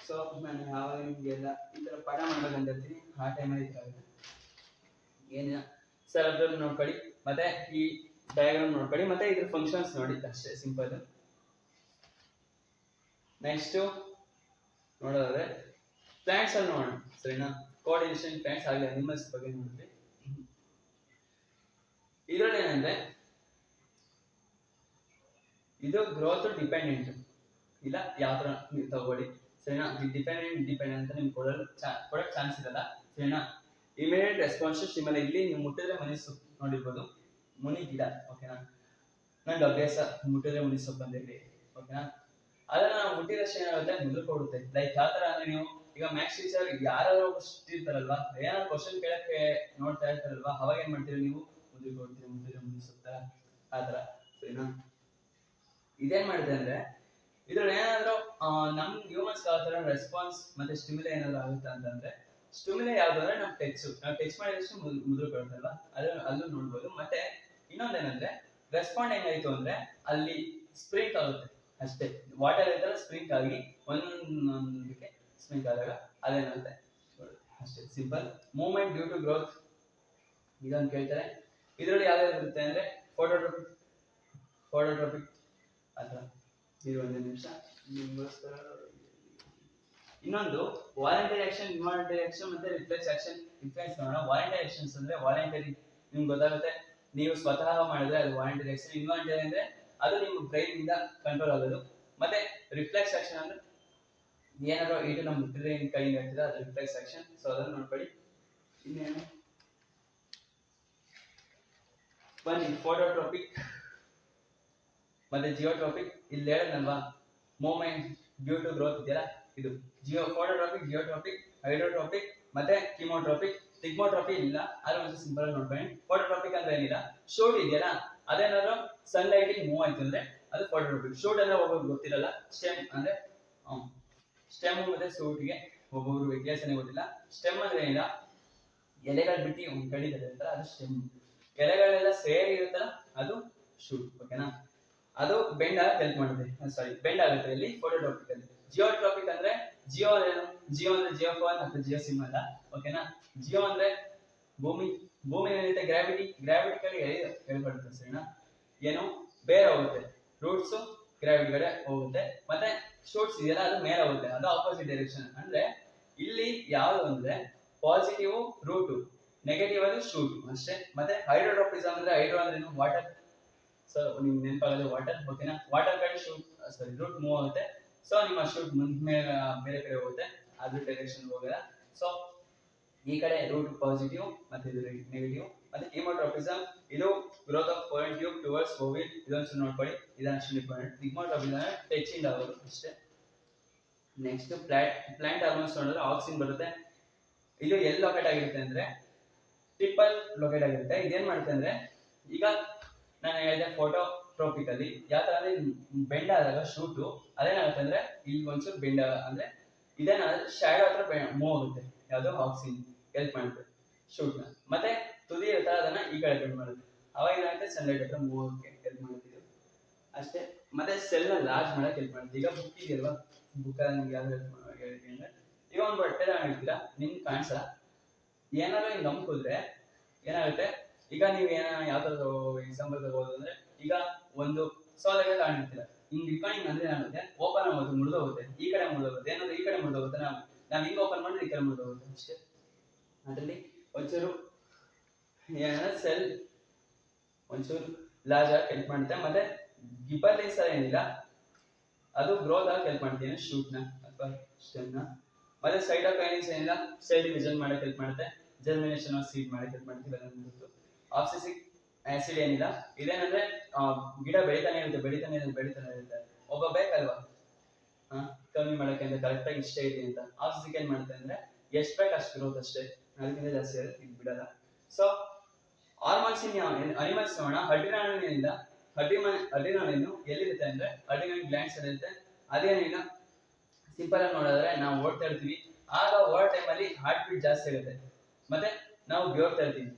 ಸೊ ನಾನು ಯಾವಾಗ ನಿಮಗೆಲ್ಲ ಈ ಥರ ಪಾಠ ಮಾಡ್ಬೇಕಂತ ಹೇಳ್ತೀನಿ, ಆ ಟೈಮಲ್ಲಿ ಇದಾಗುತ್ತೆ. ಏನಿಲ್ಲ ಸರ್, ಅದ್ರಲ್ಲಿ ನೋಡ್ಕೊಳ್ಳಿ, ಮತ್ತೆ ಈ ಡಯಾಗ್ರಾಮ್ ನೋಡ್ಕೊಳ್ಳಿ, ಮತ್ತೆ ಇದ್ರ ಫಂಕ್ಷನ್ಸ್ ನೋಡಿ, ಅಷ್ಟೇ ಸಿಂಪಲ್. ನೆಕ್ಸ್ಟ್ ನೋಡೋದಾದ್ರೆ ಪ್ಲಾಂಟ್ಸ್ ಅಲ್ಲಿ ನೋಡೋಣ ಸರಿನಾ. ಕೋಆರ್ಡಿನೇಷನ್ ಪ್ಲಾಂಟ್ಸ್ ಆಗಲಿ ಅನಿಮಲ್ಸ್ ಬಗ್ಗೆ ನೋಡಿದ್ವಿ. ಇದ್ರಲ್ಲಿ ಏನಂದ್ರೆ ಇದು ಗ್ರೋತ್ ಡಿಪೆಂಡೆಂಟ್ ಇಲ್ಲ, ಯಾವ ತರ ನೀವು ತಗೊಳ್ಳಿ ಸರಿನಾ. ಡಿಪೆಂಡೆಂಟ್ ಅಂತ ನಿಮ್ಗೆ ಕೊಡಕ್ ಚಾನ್ಸ್ ಇರಲ್ಲ ಸರಿನಾ. ಇಮಿಡಿಯೇಟ್ ರೆಸ್ಪಾನ್ಸ್ ಸ್ಟಿಮಲ್, ಇಲ್ಲಿ ನೀವು ಮುಟ್ಟಿದ್ರೆ ಮನಿ ಸೊಪ್ಪು ನೋಡಿರ್ಬೋದು, ಮುನಿ ಗಿಡ, ಓಕೆನಾ. ನಂಗೆ ಅಭ್ಯಾಸ ಮುಟ್ಟಿದ್ರೆ ಮುನಿ ಸೊಪ್ಪು ಅಂತ ಹೇಳಿ, ಓಕೆನಾ. ಅದನ್ನ ನಾವು ಮುಟ್ಟಿದಷ್ಟು ಏನಾಗುತ್ತೆ, ಮುದುರ್ಕೊಡುತ್ತೆ. ಲೈಕ್ ಯಾವ ತರ ಅಂದ್ರೆ, ನೀವು ಈಗ ಮ್ಯಾಥ್ಸ್ ಟೀಚರ್ ಯಾರಾದ್ರೂ ಇರ್ತಾರಲ್ವಾ, ಏನಾದ್ರು ಕ್ವಶನ್ ಕೇಳಕ್ಕೆ ನೋಡ್ತಾ ಇರ್ತಾರಲ್ವಾ, ಅವಾಗ ಏನ್ ಮಾಡ್ತೀರಿ ನೀವು, ಮುದುರ್ಕೊಡ್ತೀರಿ, ಮುಟ್ಟಿದ್ರೆ ಮುನಿ ಸೊಪ್ಪು ಆ ತರ ಸರಿನಾ. ಇದೇನ್ ಮಾಡಿದೆ ಅಂದ್ರೆ, ಇದ್ರಲ್ಲಿ ಏನಾದ್ರು ನಮ್ ಹ್ಯೂಮನ್ಸ್ ಯಾವ ತರ ರೆಸ್ಪಾನ್ಸ್ ಮತ್ತೆ ಸ್ಟಿಮ್ಯುಲೈ ಏನಾದ್ರು ಆಗುತ್ತೆ ಅಂತಂದ್ರೆ, ಸ್ಟಿಮ್ಯುಲೈ ಯಾವ್ದು ಅಂದ್ರೆ ನಾವು ಟಚ್ ಮಾಡಿದಷ್ಟು ಮುದುರ್ಕೊಳ್ತಲ್ವಾ, ಅಲ್ಲೂ ನೋಡ್ಬೋದು. ಮತ್ತೆ ಇನ್ನೊಂದೇನಂದ್ರೆ ರೆಸ್ಪಾಂಡ್ ಹೆಂಗಾಯ್ತು ಅಂದ್ರೆ, ಅಲ್ಲಿ ಸ್ಪ್ರಿಂಕ್ ಆಗುತ್ತೆ ಅಷ್ಟೇ, ವಾಟರ್ ಇದ್ದರೆ ಸ್ಪ್ರಿಂಕ್ ಆಗಿ ಒಂದೊಂದಕ್ಕೆ ಸ್ಪ್ರಿಂಕ್ ಆದಾಗ ಅದೇನಾಗುತ್ತೆ ಅಷ್ಟೇ simple. Movement due to growth ಇದನ್ನು ಕೇಳ್ತಾರೆ. ಇದರಲ್ಲಿ ಯಾವ್ಯಾವ ಇರುತ್ತೆ ಅಂದ್ರೆ ಫೋಟೋಟ್ರೋಪಿಕ್ ಫೋಟೋಟ್ರೋಪಿಕ್ ಅಥವಾ ಒಂದು ನಿಮಿಷ ನಿಮಗೋಸ್ಕರ. ಇನ್ನೊಂದು ವಾಲಂಟರಿ ಆಕ್ಷನ್, ಇನ್ವಾಲಂಟರಿ ಆಕ್ಷನ್ ಮತ್ತೆ ರಿಫ್ಲೆಕ್ಸ್ ಆಕ್ಷನ್. ರಿಫ್ಲೆಕ್ಸ್ ನೋಡೋಣ. ವಾಲಂಟರಿ ಆಕ್ಷನ್ಸ್ ಅಂದ್ರೆ ವಾಲಂಟರಿ, ನಿಮ್ಗೆ ಗೊತ್ತಾಗುತ್ತೆ, ನೀವು ಸ್ವತಃ ಮಾಡಿದ್ರೆ ಅದು ವಾಲಂಟರಿ ಆಕ್ಷನ್. ಇನ್ವಾಲಂಟರಿ ಅಂದ್ರೆ ಅದು ನಿಮ್ಮ ಬ್ರೈನ್ ಇಂದ ಕಂಟ್ರೋಲ್ ಆಗೋದು. ಮತ್ತೆ ರಿಫ್ಲೆಕ್ಸ್ ಆಕ್ಷನ್ ಅಂದ್ರೆ ಏನಾದ್ರು ಇಟ್ಟು ನಮ್ಮ ಮುಟ್ಟಿದ್ರೆ ಕೈಯಿಂದ ಆಗ್ತದೆ, ಅದು ರಿಫ್ಲೆಕ್ಸ್ ಆಕ್ಷನ್. ಸೊ ಅದನ್ನು ನೋಡ್ಕೊಳ್ಳಿ. ಇನ್ನೇನು ಬನ್ನಿ, ಫೋಟೋಟ್ರೋಪಿಕ್ ಮತ್ತೆ ಜಿಯೋಟ್ರೋಪಿಕ್. ಇಲ್ಲಿ ಹೇಳದ್ನಲ್ವಾ, ಮೂವ್ಮೆಂಟ್ ಡ್ಯೂ ಟು ಗ್ರೋತ್ ಇದೆಯಲ್ಲ, ಇದು ಫೋಟೋಟ್ರೋಪಿಕ್, ಜಿಯೋಟ್ರೋಪಿಕ್, ಹೈಡ್ರೋಟ್ರೋಪಿಕ್ ಮತ್ತೆ ಕಿಮೋಟ್ರೋಪಿಕ್. ಟಿಗ್ಮೋಟ್ರೋಪಿಕ್ ಇಲ್ಲ, ಆದ್ರೆ ಒಂದು ಸಿಂಪಲ್ ಆಗಿ ನೋಡ್ಕೊಳ್ಳಿ. ಫೋಟೋಟ್ರೋಪಿಕ್ ಅಂದ್ರೆ ಏನಿಲ್ಲ, ಶೂಟ್ ಇದೆಯಲ್ಲ ಅದೇನಾದ್ರು ಸನ್ಲೈಟ್ ಮೂವ್ ಆಯ್ತು ಅಂದ್ರೆ ಅದು ಫೋಟೋಟ್ರೋಪಿಕ್. ಶೂಟ್ ಅಂದ್ರೆ ಒಬ್ಬೊಬ್ರು ಗೊತ್ತಿರಲ್ಲ, ಸ್ಟೆಮ್ ಅಂದ್ರೆ ಸ್ಟೆಮ್ ಮತ್ತೆ ಶೂಟ್ಗೆ ಒಬ್ಬೊಬ್ರು ವ್ಯತ್ಯಾಸನೇ ಗೊತ್ತಿಲ್ಲ. ಸ್ಟೆಮ್ ಅಂದ್ರೆ ಏನಿಲ್ಲ, ಎಲೆಗಳು ಬಿಟ್ಟು ಒಂದು ಕಡಿತಾರೆ ಅಂತ, ಅದು ಸ್ಟೆಮ್. ಎಲೆಗಳೆಲ್ಲ ಸೇರಿ ಇರುತ್ತಲ್ಲ ಅದು ಶೂಟ್. ಓಕೆನಾ, ಅದು ಬೆಂಡ್ ಆಗಕ್ಕೆ ಹೆಲ್ಪ್ ಮಾಡುತ್ತೆ. ಬೆಂಡ್ ಆಗುತ್ತೆ ಇಲ್ಲಿ ಫೋಟೋಟ್ರೋಪಿಕ್ ಅಲ್ಲಿ. ಜಿಯೋಟ್ರೋಪಿಕ್ ಅಂದ್ರೆ ಜಿಯೋ ಏನು, ಜಿಯೋ ಅಂದ್ರೆ ಜಿಯೋ ಫೋನ್ ಅಥವಾ ಜಿಯೋ ಸಿಮ್ ಅಲ್ಲ. ಓಕೆನಾ, ಜಿಯೋ ಅಂದ್ರೆ ಭೂಮಿ ಏನಿರುತ್ತೆ ಗ್ರಾವಿಟಿಕಲಿ ಹೇಳ್ಕೊಡುತ್ತೆ. ಸರಿನಾ, ಏನು ಬೇರೆ ಹೋಗುತ್ತೆ, ರೂಟ್ಸ್ ಗ್ರಾವಿಟಿ ಕಡೆ ಹೋಗುತ್ತೆ. ಮತ್ತೆ ಶೂಟ್ಸ್ ಇದೆಯಲ್ಲ ಅದು ಮೇಲೆ ಹೋಗುತ್ತೆ, ಅದು ಆಪೋಸಿಟ್ ಡೈರೆಕ್ಷನ್. ಅಂದ್ರೆ ಇಲ್ಲಿ ಯಾವುದು ಅಂದ್ರೆ ಪಾಸಿಟಿವ್ ರೂಟ್, ನೆಗೆಟಿವ್ ಅದು ಶೂಟ್ ಅಷ್ಟೇ. ಮತ್ತೆ ಹೈಡ್ರೋಟ್ರೋಪಿಸಮ್ ಅಂದ್ರೆ ಹೈಡ್ರೋ ಅಂದ್ರೆ ಏನು, ವಾಟರ್. ಸೊ ನಿಮ್ಗೆ ನೆನಪಾಗೋದು ವಾಟರ್. ಓಕೆನಾ, ವಾಟರ್ ಕಡೆ ಶೂಟ್ ರೂಟ್ ಮೂವ್ ಆಗುತ್ತೆ. ಸೊ ನಿಮ್ಮ ಶೂಟ್ ಮುಂದೆ ಬೇರೆ ಕಡೆ ಹೋಗುತ್ತೆ, ಅದ್ರ ಡೈರೆಕ್ಷನ್ ಹೋಗಲ್ಲ. ಸೊ ಈ ಕಡೆ ರೂಟ್ ಪಾಸಿಟಿವ್ ಮತ್ತೆ ಇದು ನೆಗೆಟಿವ್. ಮತ್ತೆ ಕಿಮೋಟ್ರೋಪಿಸಮ್ ಇದು growth of pollen tube towards ovule. ಇದೊಂದು ನೋಡ್ಕೊಳ್ಳಿ, ಇದನ್ನ ಇಂಪಾರ್ಟೆಂಟ್. ಟಿಗ್ಮೋಟ್ರೋಪಿಸಮ್ ಟಚಿಂಗ್ ಆಗೋದು ಅಷ್ಟೇ. ನೆಕ್ಸ್ಟ್ ಪ್ಲಾಂಟ್ ಹಾರ್ಮೋನ್ಸ್ ನೋಡಿದ್ರೆ ಆಕ್ಸಿನ್ ಬರುತ್ತೆ. ಇದು ಎಲ್ಲಿ ಲೊಕೇಟ್ ಆಗಿರುತ್ತೆ ಅಂದ್ರೆ ಟಿಪ್ಪಲ್ ಲೊಕೇಟ್ ಆಗಿರುತ್ತೆ. ಇದೇನ್ ಮಾಡುತ್ತೆ ಅಂದ್ರೆ, ಈಗ ನಾನು ಹೇಳಿದೆ ಫೋಟೋಟ್ರೋಪಿಕ್ ಅಲ್ಲಿ ಯಾವ ತರ ಅಂದ್ರೆ ಬೆಂಡ್ ಆದಾಗ ಶೂಟು ಅದೇನಾಗುತ್ತೆ ಅಂದ್ರೆ ಇಲ್ಲಿ ಒಂಚೂರು ಬೆಂಡ್ ಅಂದ್ರೆ ಇದೇನಾದ್ರೆ ಶಾಡೋ ಹತ್ರ ಮೂವ್ ಆಗುತ್ತೆ, ಯಾವುದು ಆಕ್ಸಿನ್ ಹೆಲ್ಪ್ ಮಾಡುತ್ತೆ ಶೂಟ್ ನ. ಮತ್ತೆ ತುದಿ ಇರುತ್ತೆ ಅದನ್ನ ಈ ಕಡೆ ಬೆಂಡ್ ಮಾಡುತ್ತೆ, ಅವಾಗ ಏನಾಗುತ್ತೆ ಸನ್ಲೈಟ್ ಹತ್ರ ಮೂವ್ ಆಗೋಕೆ ಹೆಲ್ಪ್ ಮಾಡುತ್ತೆ ಇದು ಅಷ್ಟೇ. ಮತ್ತೆ ಸೆಲ್ ನ ಲಾರ್ಜ್ ಮಾಡಕ್ಕೆ ಹೆಲ್ಪ್ ಮಾಡುತ್ತೆ. ಈಗ ಬುಕ್ ಇದೆಯಲ್ವಾ, ಬುಕ್ ನಿಮ್ಗೆ ಯಾವ್ದು ಹೇಳ್ತೀನಿ ಅಂದ್ರೆ, ಈಗ ಒಂದು ಬಟ್ಟೆ ತಗೊಂಡಿರ್ತೀರಾ, ನಿಮ್ಗೆ ಕಾಣಿಸಲ್ಲ, ಏನಾದ್ರು ಹಿಂಗ್ ನಂಬ್ಕಿದ್ರೆ ಏನಾಗುತ್ತೆ, ಈಗ ನೀವು ಯಾವ್ದಾದ್ರು ಎಕ್ಸಾಂಪಲ್ ತಗೋದು ಅಂದ್ರೆ, ಈಗ ಒಂದು ಸೋಲೆಗೆ ತಗೊಂಡಿರ್ತೀರ, ಹಿಂಗ್ ಇಟ್ಕೊಂಡು ಅಂದ್ರೆ ಏನಾಗುತ್ತೆ, ಓಪನ್ ಆಗೋದು ಮುರಿದೋಗುತ್ತೆ, ಈ ಕಡೆ ಮುರಿದೋಗುತ್ತೆ, ಏನಾದ್ರು ಈ ಕಡೆ ಮುರಿದೋಗುತ್ತೆ, ನಾವು ಹಿಂಗ್ ಓಪನ್ ಮಾಡಿದ್ರೆ ಈ ಕಡೆ ಮುರಿದೋಗುತ್ತೆ ಅಷ್ಟೇ. ಅದರಲ್ಲಿ ಒಂಚೂರು ಸೆಲ್ ಒಂಚೂರು ಲಾರ್ಜ್ ಆಗಿ ಹೆಲ್ಪ್ ಮಾಡುತ್ತೆ. ಮತ್ತೆ ಗಿಬರ್ಲಿನ್ಸ್ ಏನಿಲ್ಲ, ಅದು ಗ್ರೋತ್ ಆಗಿ ಹೆಲ್ಪ್ ಮಾಡ್ತೀನಿ ಶೂಟ್ ನ ಅಥವಾ ಸ್ಟೆಮ್ ನ. ಮತ್ತೆ ಸೈಟೋಕೈನಿನ್ಸ್ ಏನಿಲ್ಲ, ಸೆಲ್ ಡಿವಿಷನ್ ಮಾಡಕ್ಕೆ ಹೆಲ್ಪ್ ಮಾಡುತ್ತೆ, ಜರ್ಮಿನೇಷನ್ ಆಫ್ ಸೀಡ್ ಮಾಡಕ್ಕೆ ಹೆಲ್ಪ್ ಮಾಡುತ್ತೆ. ಆಬ್ಸಿಸಿಕ್ ಆಸಿಡ್ ಏನಿಲ್ಲ, ಇದೇನಂದ್ರೆ ಗಿಡ ಬೆಳಿತಾನೆ ಇರುತ್ತೆ, ಒಬ್ಬ ಬೇಕಲ್ವಾ ಕಮ್ಮಿ ಮಾಡಕ್ಕೆ ಅಂತ ಕರೆಕ್ಟ್ ಆಗಿ ಇಷ್ಟ ಇದೆ ಅಂತ. ಆಬ್ಸಿಸಿಕ್ ಏನ್ ಮಾಡುತ್ತೆ ಅಂದ್ರೆ ಎಷ್ಟು ಬೇಕು ಅಷ್ಟು ಗ್ರೋತ್ ಅಷ್ಟೇ, ಅದಕ್ಕಿಂತ ಜಾಸ್ತಿ ಆಗುತ್ತೆ ಇದು ಬಿಡಲ್ಲ. ಸೊ ಹಾರ್ಮೋನ್ಸ್ ಇನ್ ಅನಿಮಲ್ಸ್ ನೋಡೋಣ. ಅಡ್ರಿನಾಲಿನ್ ಏನಿಲ್ಲ, ಅಡ್ರಿನಾಲಿನ್ ಎಲ್ಲಿರುತ್ತೆ ಅಂದ್ರೆ ಅಡ್ರಿನಾಲಿನ್ ಗ್ಲ್ಯಾಂಡ್ಸ್ ಅಲ್ಲಿ ಇರುತ್ತೆ. ಅದೇನಿಲ್ಲ, ಸಿಂಪಲ್ ಆಗಿ ನೋಡಿದ್ರೆ ನಾವು ಓಡ್ತಾ ಇರ್ತೀವಿ, ಆಗ ಓಡೋ ಟೈಮಲ್ಲಿ ಹಾರ್ಟ್ ಬೀಟ್ ಜಾಸ್ತಿ ಆಗುತ್ತೆ, ಮತ್ತೆ ನಾವು ಬೆವರ್ತಾ ಇರ್ತೀವಿ.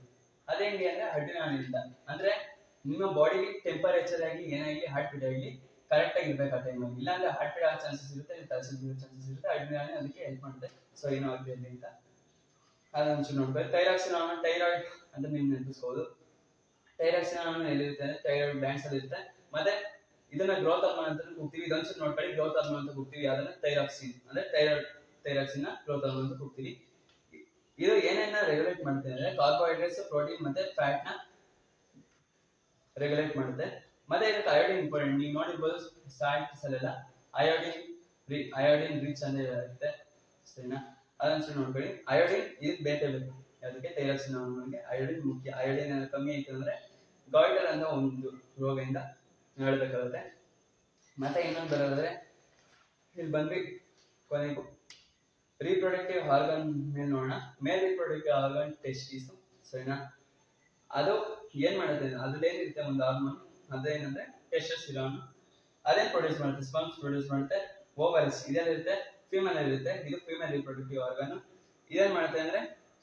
ಅದೇಂಗೆ ಅಂದ್ರೆ ಅಡ್ರಿನಾಲಿನ್ ಇಂದ. ಅಂದ್ರೆ ನಿಮ್ಮ ಬಾಡಿಲಿ ಟೆಂಪರೇಚರ್ ಆಗಿ ಏನಾಗಿ ಹಾರ್ಟ್ ಬೀಟ್ ಆಗಲಿ ಕರೆಕ್ಟ್ ಆಗಿ ಇರ್ಬೇಕು ಆ ಟೈಮಲ್ಲಿ, ಇಲ್ಲಾಂದ್ರೆ ಹಾರ್ಟ್ ಬೀಟ್ ಆಗೋ ಚಾನ್ಸಸ್ ಇರುತ್ತೆ, ತಹಸೀಲ್ ಬೀಳೋ ಚಾನ್ಸಸ್ ಇರುತ್ತೆ. ಅಡ್ರಿನಾಲಿನ್ ಅದಕ್ಕೆ ಹೆಲ್ಪ್ ಮಾಡುತ್ತೆ. ಸೊ ಏನೋ ಆಗಲಿ ಅಂತ ಅದೊಂಚೂರು ನೋಡ್ಬೇಕು. ಥೈರಾಯ್ಡ್ ಅಂತ ನೀವು ನೆನಪಿಸ್ಬೋದು. ಥೈರಾಕ್ಸಿನ್ ಎಲ್ಲಿರುತ್ತೆ ಅಂದ್ರೆ ಥೈರಾಯ್ಡ್ ಗ್ಲ್ಯಾಂಡ್ಸ್ ಅಲ್ಲಿ ಇರುತ್ತೆ. ಮತ್ತೆ ಇದನ್ನ ಗ್ರೋತ್ ಹಾರ್ಮೋನ್ ಅಂತ ಕೂಗ್ತೀವಿ. ಇದೊಂದ್ಸಲ ನೋಡ್ಕೊಳ್ಳಿ, ಗ್ರೋತ್ ಹಾರ್ಮೋನ್ ಅಂತ ಕೂಗ್ತೀವಿ. ಯಾವ್ದನ್ನ ಥೈರಾಕ್ಸಿನ್ ಅಂದ್ರೆ ಥೈರಾಕ್ಸಿನ್ ಗ್ರೋತ್ ಹಾರ್ಮೋನ್ ಅಂತ ಕೂಗ್ತೀವಿ. ಇದು ಏನೇನ ರೆಗ್ಯುಲೇಟ್ ಮಾಡುತ್ತೆ ಅಂದ್ರೆ ಕಾರ್ಬೋಹೈಡ್ರೇಟ್ಸ್, ಪ್ರೋಟೀನ್ ಮತ್ತೆ ಫ್ಯಾಟ್ ನ ರೆಗ್ಯುಲೇಟ್ ಮಾಡುತ್ತೆ. ಮತ್ತೆ ಇದಕ್ಕೆ ಅಯೋಡಿನ್ ಇಂಪಾರ್ಟೆಂಟ್. ನೀವು ನೋಡಿರ್ಬೋದು ಸಾಲ್ಟ್ಸ್ ಅಲ್ಲೆಲ್ಲ ಅಯೋಡಿನ್ ರಿಚ್ ಅಂತ ಇರುತ್ತೆ, ಸರಿನಾ? ಅದೊಂದ್ಸಲ ನೋಡ್ಕೊಳ್ಳಿ. ಅಯೋಡಿನ್ ಇದಕ್ಕೆ ಬೇಕೇ ಬೇಕು, ಅದಕ್ಕೆ ಥೈರಾಕ್ಸಿನ್ ಹಾರ್ಮೋನ್ಗೆ ಅಯೋಡಿನ್ ಮುಖ್ಯ. ಅಯೋಡಿನ್ ಕಮ್ಮಿ ಆಯ್ತು ಅಂದ್ರೆ ಗಾಯ್ಟರ್ ಅಂತ ಒಂದು ರೋಗದಿಂದ ನರಳಬೇಕಾಗುತ್ತೆ. ಮತ್ತೆ ಇನ್ನೊಂದು ಬರೋದಾದ್ರೆ ಇಲ್ಲಿ ಬಂದ್ವಿ ಕೊನೆಗೂ ರೀಪ್ರೊಡಕ್ಟಿವ್ ಆರ್ಗನ್ ಮೇಲೆ ನೋಡೋಣ. ಮೇಲ್ ರೀಪ್ರೊಡಕ್ಟಿವ್ ಆರ್ಗನ್ ಟೆಸ್ಟಿಸ್, ಸರಿನಾ? ಅದು ಏನ್ ಮಾಡುತ್ತೆ, ಅದ್ರಲ್ಲಿ ಏನಿರುತ್ತೆ ಒಂದು ಹಾರ್ಮೋನ್, ಅದೇನಂದ್ರೆ ಟೆಸ್ಟೋಸ್ಟಿರಾನ್. ಅದೇನ್ ಪ್ರೊಡ್ಯೂಸ್ ಮಾಡುತ್ತೆ, ಸ್ಪರ್ಮ್ಸ್ ಪ್ರೊಡ್ಯೂಸ್ ಮಾಡುತ್ತೆ. ಓವಲ್ಸ್ ಇದೆಲ್ಲಿರುತ್ತೆ, ಫೀಮೇಲ್ ಇರುತ್ತೆ. ಇದು ಫೀಮೇಲ್ ರೀಪ್ರೊಡಕ್ಟಿವ್ ಆರ್ಗನ್. ಇದೇನ್ ಮಾಡುತ್ತೆ ಅಂದ್ರೆ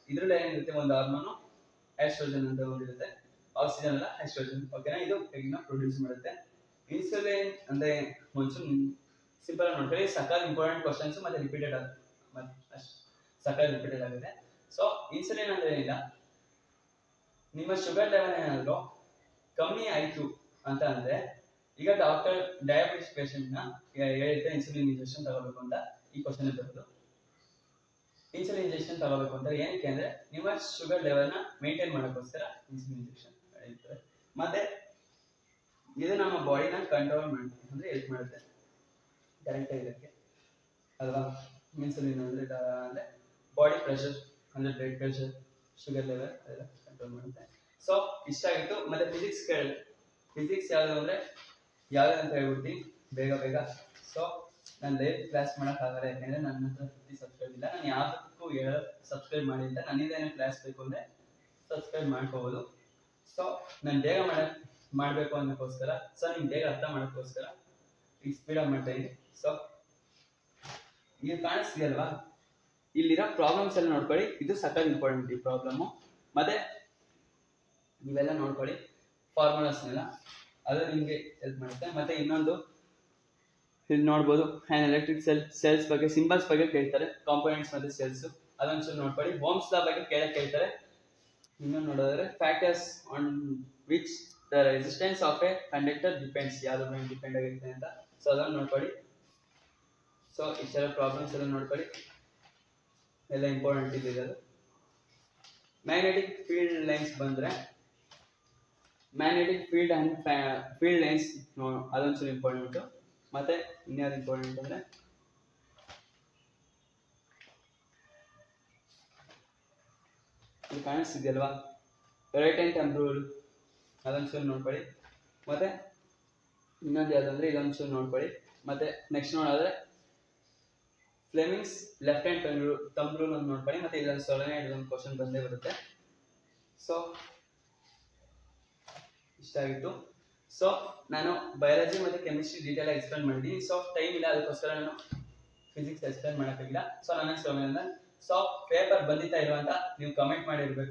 ಇದ್ರಲ್ಲಿ ಏನಿರುತ್ತೆ ಒಂದು ಹಾರ್ಮೋನ್ ಎಸ್ಟ್ರೋಜನ್ ಅಂತ ಒಂದಿರುತ್ತೆ, ಆಕ್ಸಿಜನ್ ಅಲ್ಲ ಎಸ್ಟ್ರೋಜನ್. ಓಕೆನಾ, ಇದು ಎಗ್ನ ಪ್ರೊಡ್ಯೂಸ್ ಮಾಡುತ್ತೆ. ಇನ್ಸುಲಿನ್ ಅಂದ್ರೆ ಒಂಚೂರು ಸಿಂಪಲ್ ಆಗಿ ನೋಡ್ಕೊಳ್ಳಿ, ಸಕಾಲ್ ಇಂಪಾರ್ಟೆಂಟ್ ಕ್ವಶನ್ಸ್ ಮತ್ತೆ ರಿಪೀಟೆಡ್ ಆಗುತ್ತೆ. ಸೊ ಇನ್ಸುಲಿನ್ ಅಂದ್ರೆ ಏನಿಲ್ಲ, ನಿಮ್ಮ ಶುಗರ್ ಲೆವೆಲ್ ಏನಾದ್ರು ಕಮ್ಮಿ ಆಯ್ತು ಅಂತ ಅಂದ್ರೆ ಈಗ ಡಾಕ್ಟರ್ ಡಯಾಬಿಟಿಸ್ ಪೇಷಂಟ್ ನ ಹೇಳಿದ್ರೆ ಇನ್ಸುಲಿನ್ ಇಂಜೆಕ್ಷನ್ ತಗೋಬೇಕು ಅಂತ ಈ ಕ್ವಶನ್ ಬರೋದು. ಇನ್ಸುಲಿನ್ ಇಂಜೆಕ್ಷನ್ ತಗೋಬೇಕು ಅಂತ ಏನಕ್ಕೆ ಅಂದ್ರೆ ನಿಮ್ಮ ಶುಗರ್ ಲೆವೆಲ್ ನ ಮೇಂಟೈನ್ ಮಾಡೋಕ್ಕೋಸ್ಕರ ಇನ್ಸುಲಿನ್ ಇಂಜೆಕ್ಷನ್ ಹೇಳ್ತಾರೆ. ಮತ್ತೆ ಇದು ನಮ್ಮ ಬಾಡಿನ ಕಂಟ್ರೋಲ್ ಮಾಡುತ್ತೆ ಅಂದ್ರೆ ಹೆಲ್ಪ್ ಮಾಡುತ್ತೆ ಕರೆಕ್ಟ್ ಆಗಿರಕ್ಕೆ ಅಲ್ವಾ. ಇನ್ಸುಲಿನ್ ಅಂದ್ರೆ ಬಾಡಿ ಪ್ರೆಷರ್ ಅಂದ್ರೆ ಬ್ಲಡ್ ಪ್ರೆಷರ್, ಶುಗರ್ ಲೆವೆಲ್ ಅದೆಲ್ಲ ಕಂಟ್ರೋಲ್ ಮಾಡುತ್ತೆ. ಸೊ ಇಷ್ಟ ಆಗಿತ್ತು. ಮತ್ತೆ ಫಿಸಿಕ್ಸ್ ಯಾವುದು ಅಂದ್ರೆ ಯಾವ್ದು ಅಂತ ಹೇಳ್ಬಿಡ್ತೀನಿ ಬೇಗ. ಸೊ ನಾನು ಲೈವ್ ಕ್ಲಾಸ್ ಮಾಡೋಕ್ಕಾಗಲ್ಲ, ಯಾಕೆಂದ್ರೆ ನನ್ನ ಹತ್ರ 50 ಸಬ್ಸ್ಕ್ರೈಬ್ ಇಲ್ಲ. ನಾನು ಯಾವುದಕ್ಕೂ ಸಬ್ಸ್ಕ್ರೈಬ್ ಮಾಡಿಲ್ಲ. ನನ್ನಿಂದ ಕ್ಲಾಸ್ ಬೇಕು ಅಂದ್ರೆ ಸಬ್ಸ್ಕ್ರೈಬ್ ಮಾಡ್ಕೋಬಹುದು. ಸೊ ನಾನು ಬೇಗ ಮಾಡಬೇಕು ಅನ್ನೋಕ್ಕೋಸ್ಕರ, ಸೊ ನಿಮ್ಗೆ ಬೇಗ ಅರ್ಥ ಮಾಡೋಕ್ಕೋಸ್ಕರ ಈಗ ಸ್ಪೀಡಾಗಿ ಮಾಡ್ತಾ ಇದ್ದೀನಿ. ಸೊ ಈಗ ಕಾಣಿಸ್ತಿದೆಯಲ್ವಾ, ಇಲ್ಲಿರೋ ಪ್ರಾಬ್ಲಮ್ಸ್ ಎಲ್ಲ ನೋಡ್ಕೊಳ್ಳಿ. ಇದು ಸಖತ್ ಇಂಪಾರ್ಟೆಂಟ್ ಈ ಪ್ರಾಬ್ಲಮ್ಮು. ಮತ್ತೆ ನೀವೆಲ್ಲ ನೋಡ್ಕೊಳ್ಳಿ ಫಾರ್ಮುಲಾಸ್ನೆಲ್ಲ, ಅದು ನಿಮಗೆ ಹೆಲ್ಪ್ ಮಾಡುತ್ತೆ. ಮತ್ತೆ ಇನ್ನೊಂದು ಇಲ್ಲಿ ನೋಡ್ಬೋದು, ಆನ್ ಎಲೆಕ್ಟ್ರಿಕ್ ಸೆಲ್ಸ್ ಬಗ್ಗೆ ಸಿಂಬಲ್ಸ್ ಬಗ್ಗೆ ಕೇಳ್ತಾರೆ, ಕಾಂಪೋನೆಂಟ್ಸ್ ಮತ್ತೆ ಸೆಲ್ಸ್, ಅದೊಂಚೂರು ನೋಡ್ಕೊಳ್ಳಿ. ಓಮ್ಸ್ ಲಾ ಬಗ್ಗೆ ಕೇಳ್ತಾರೆ. ಇನ್ನೊಂದು ನೋಡೋದಾದ್ರೆ factors on which the resistance of A conductor depends, ಯಾವ್ದ್ರ ಮೇಲೆ ಡಿಪೆಂಡ್ ಆಗಿರುತ್ತೆ ಅಂತ. ಸೊ ಅದನ್ನು ನೋಡ್ಕೊಳ್ಳಿ. ಸೊ ಇಷ್ಟೆಲ್ಲ ಪ್ರಾಬ್ಲಮ್ಸ್ ಎಲ್ಲ ನೋಡ್ಕೊಳ್ಳಿ, ಎಲ್ಲ ಇಂಪಾರ್ಟೆಂಟ್ ಇದೆ. ಮ್ಯಾಗ್ನೆಟಿಕ್ ಫೀಲ್ಡ್ ಲೈನ್ಸ್ ಬಂದ್ರೆ magnetic field and field lines ಅದೊಂಚೂರು ಇಂಪಾರ್ಟೆಂಟ್. ಮತ್ತೆ ಇನ್ಯಾವ್ದು ಇಂಪಾರ್ಟೆಂಟ್ ಅಂದ್ರೆ ಇಲ್ಲಿ ಕಾಣಿಸ್ತಿದೆಯಲ್ವಾ ರೈಟ್ ಹ್ಯಾಂಡ್ ಥಂಬ್ ರೂಲ್, ಅದೊಂಚೂರು ನೋಡ್ಕೊಳ್ಳಿ. ಮತ್ತೆ ಇನ್ನೊಂದು ಯಾವ್ದಂದ್ರೆ ಇದೊಂಚೂರು ನೋಡ್ಕೊಳ್ಳಿ. ಮತ್ತೆ ನೆಕ್ಸ್ಟ್ ನೋಡೋದ್ರೆ Fleming's left hand thumb rule ಅಂತ ನೋಡ್ಕೊಳ್ಳಿ. ಮತ್ತೆ ಇದೊಂದು ಸೊಲೆನಾಯ್ಡ್ ಒಂದು ಕ್ವಶನ್ ಬಂದೇ ಬರುತ್ತೆ. ಸೊ ಇಷ್ಟ ಆಗಿತ್ತು. ಸೊ ನಾನು ಬಯಾಲಜಿ ಮತ್ತೆ ಕೆಮಿಸ್ಟ್ರಿ ಡೀಟೇಲ್ ಆಗಿ ಎಕ್ಸ್ಪ್ಲೇನ್ ಮಾಡಿದ್ದೀನಿ. ಸೊ ಟೈಮ್ ಇಲ್ಲ, ಅದಕ್ಕೋಸ್ಕರ ನಾನು ಫಿಸಿಕ್ಸ್ ಎಕ್ಸ್ಪ್ಲೇನ್ ಮಾಡೋಕ್ಕಾಗಿಲ್ಲ. ಸೊ ನನ್ನ ಸೊ ಪೇಪರ್ ಬಂದಿತ್ತಾ ಇಲ್ವಾ ಅಂತ ನೀವು ಕಮೆಂಟ್ ಮಾಡಿರ್ಬೇಕು.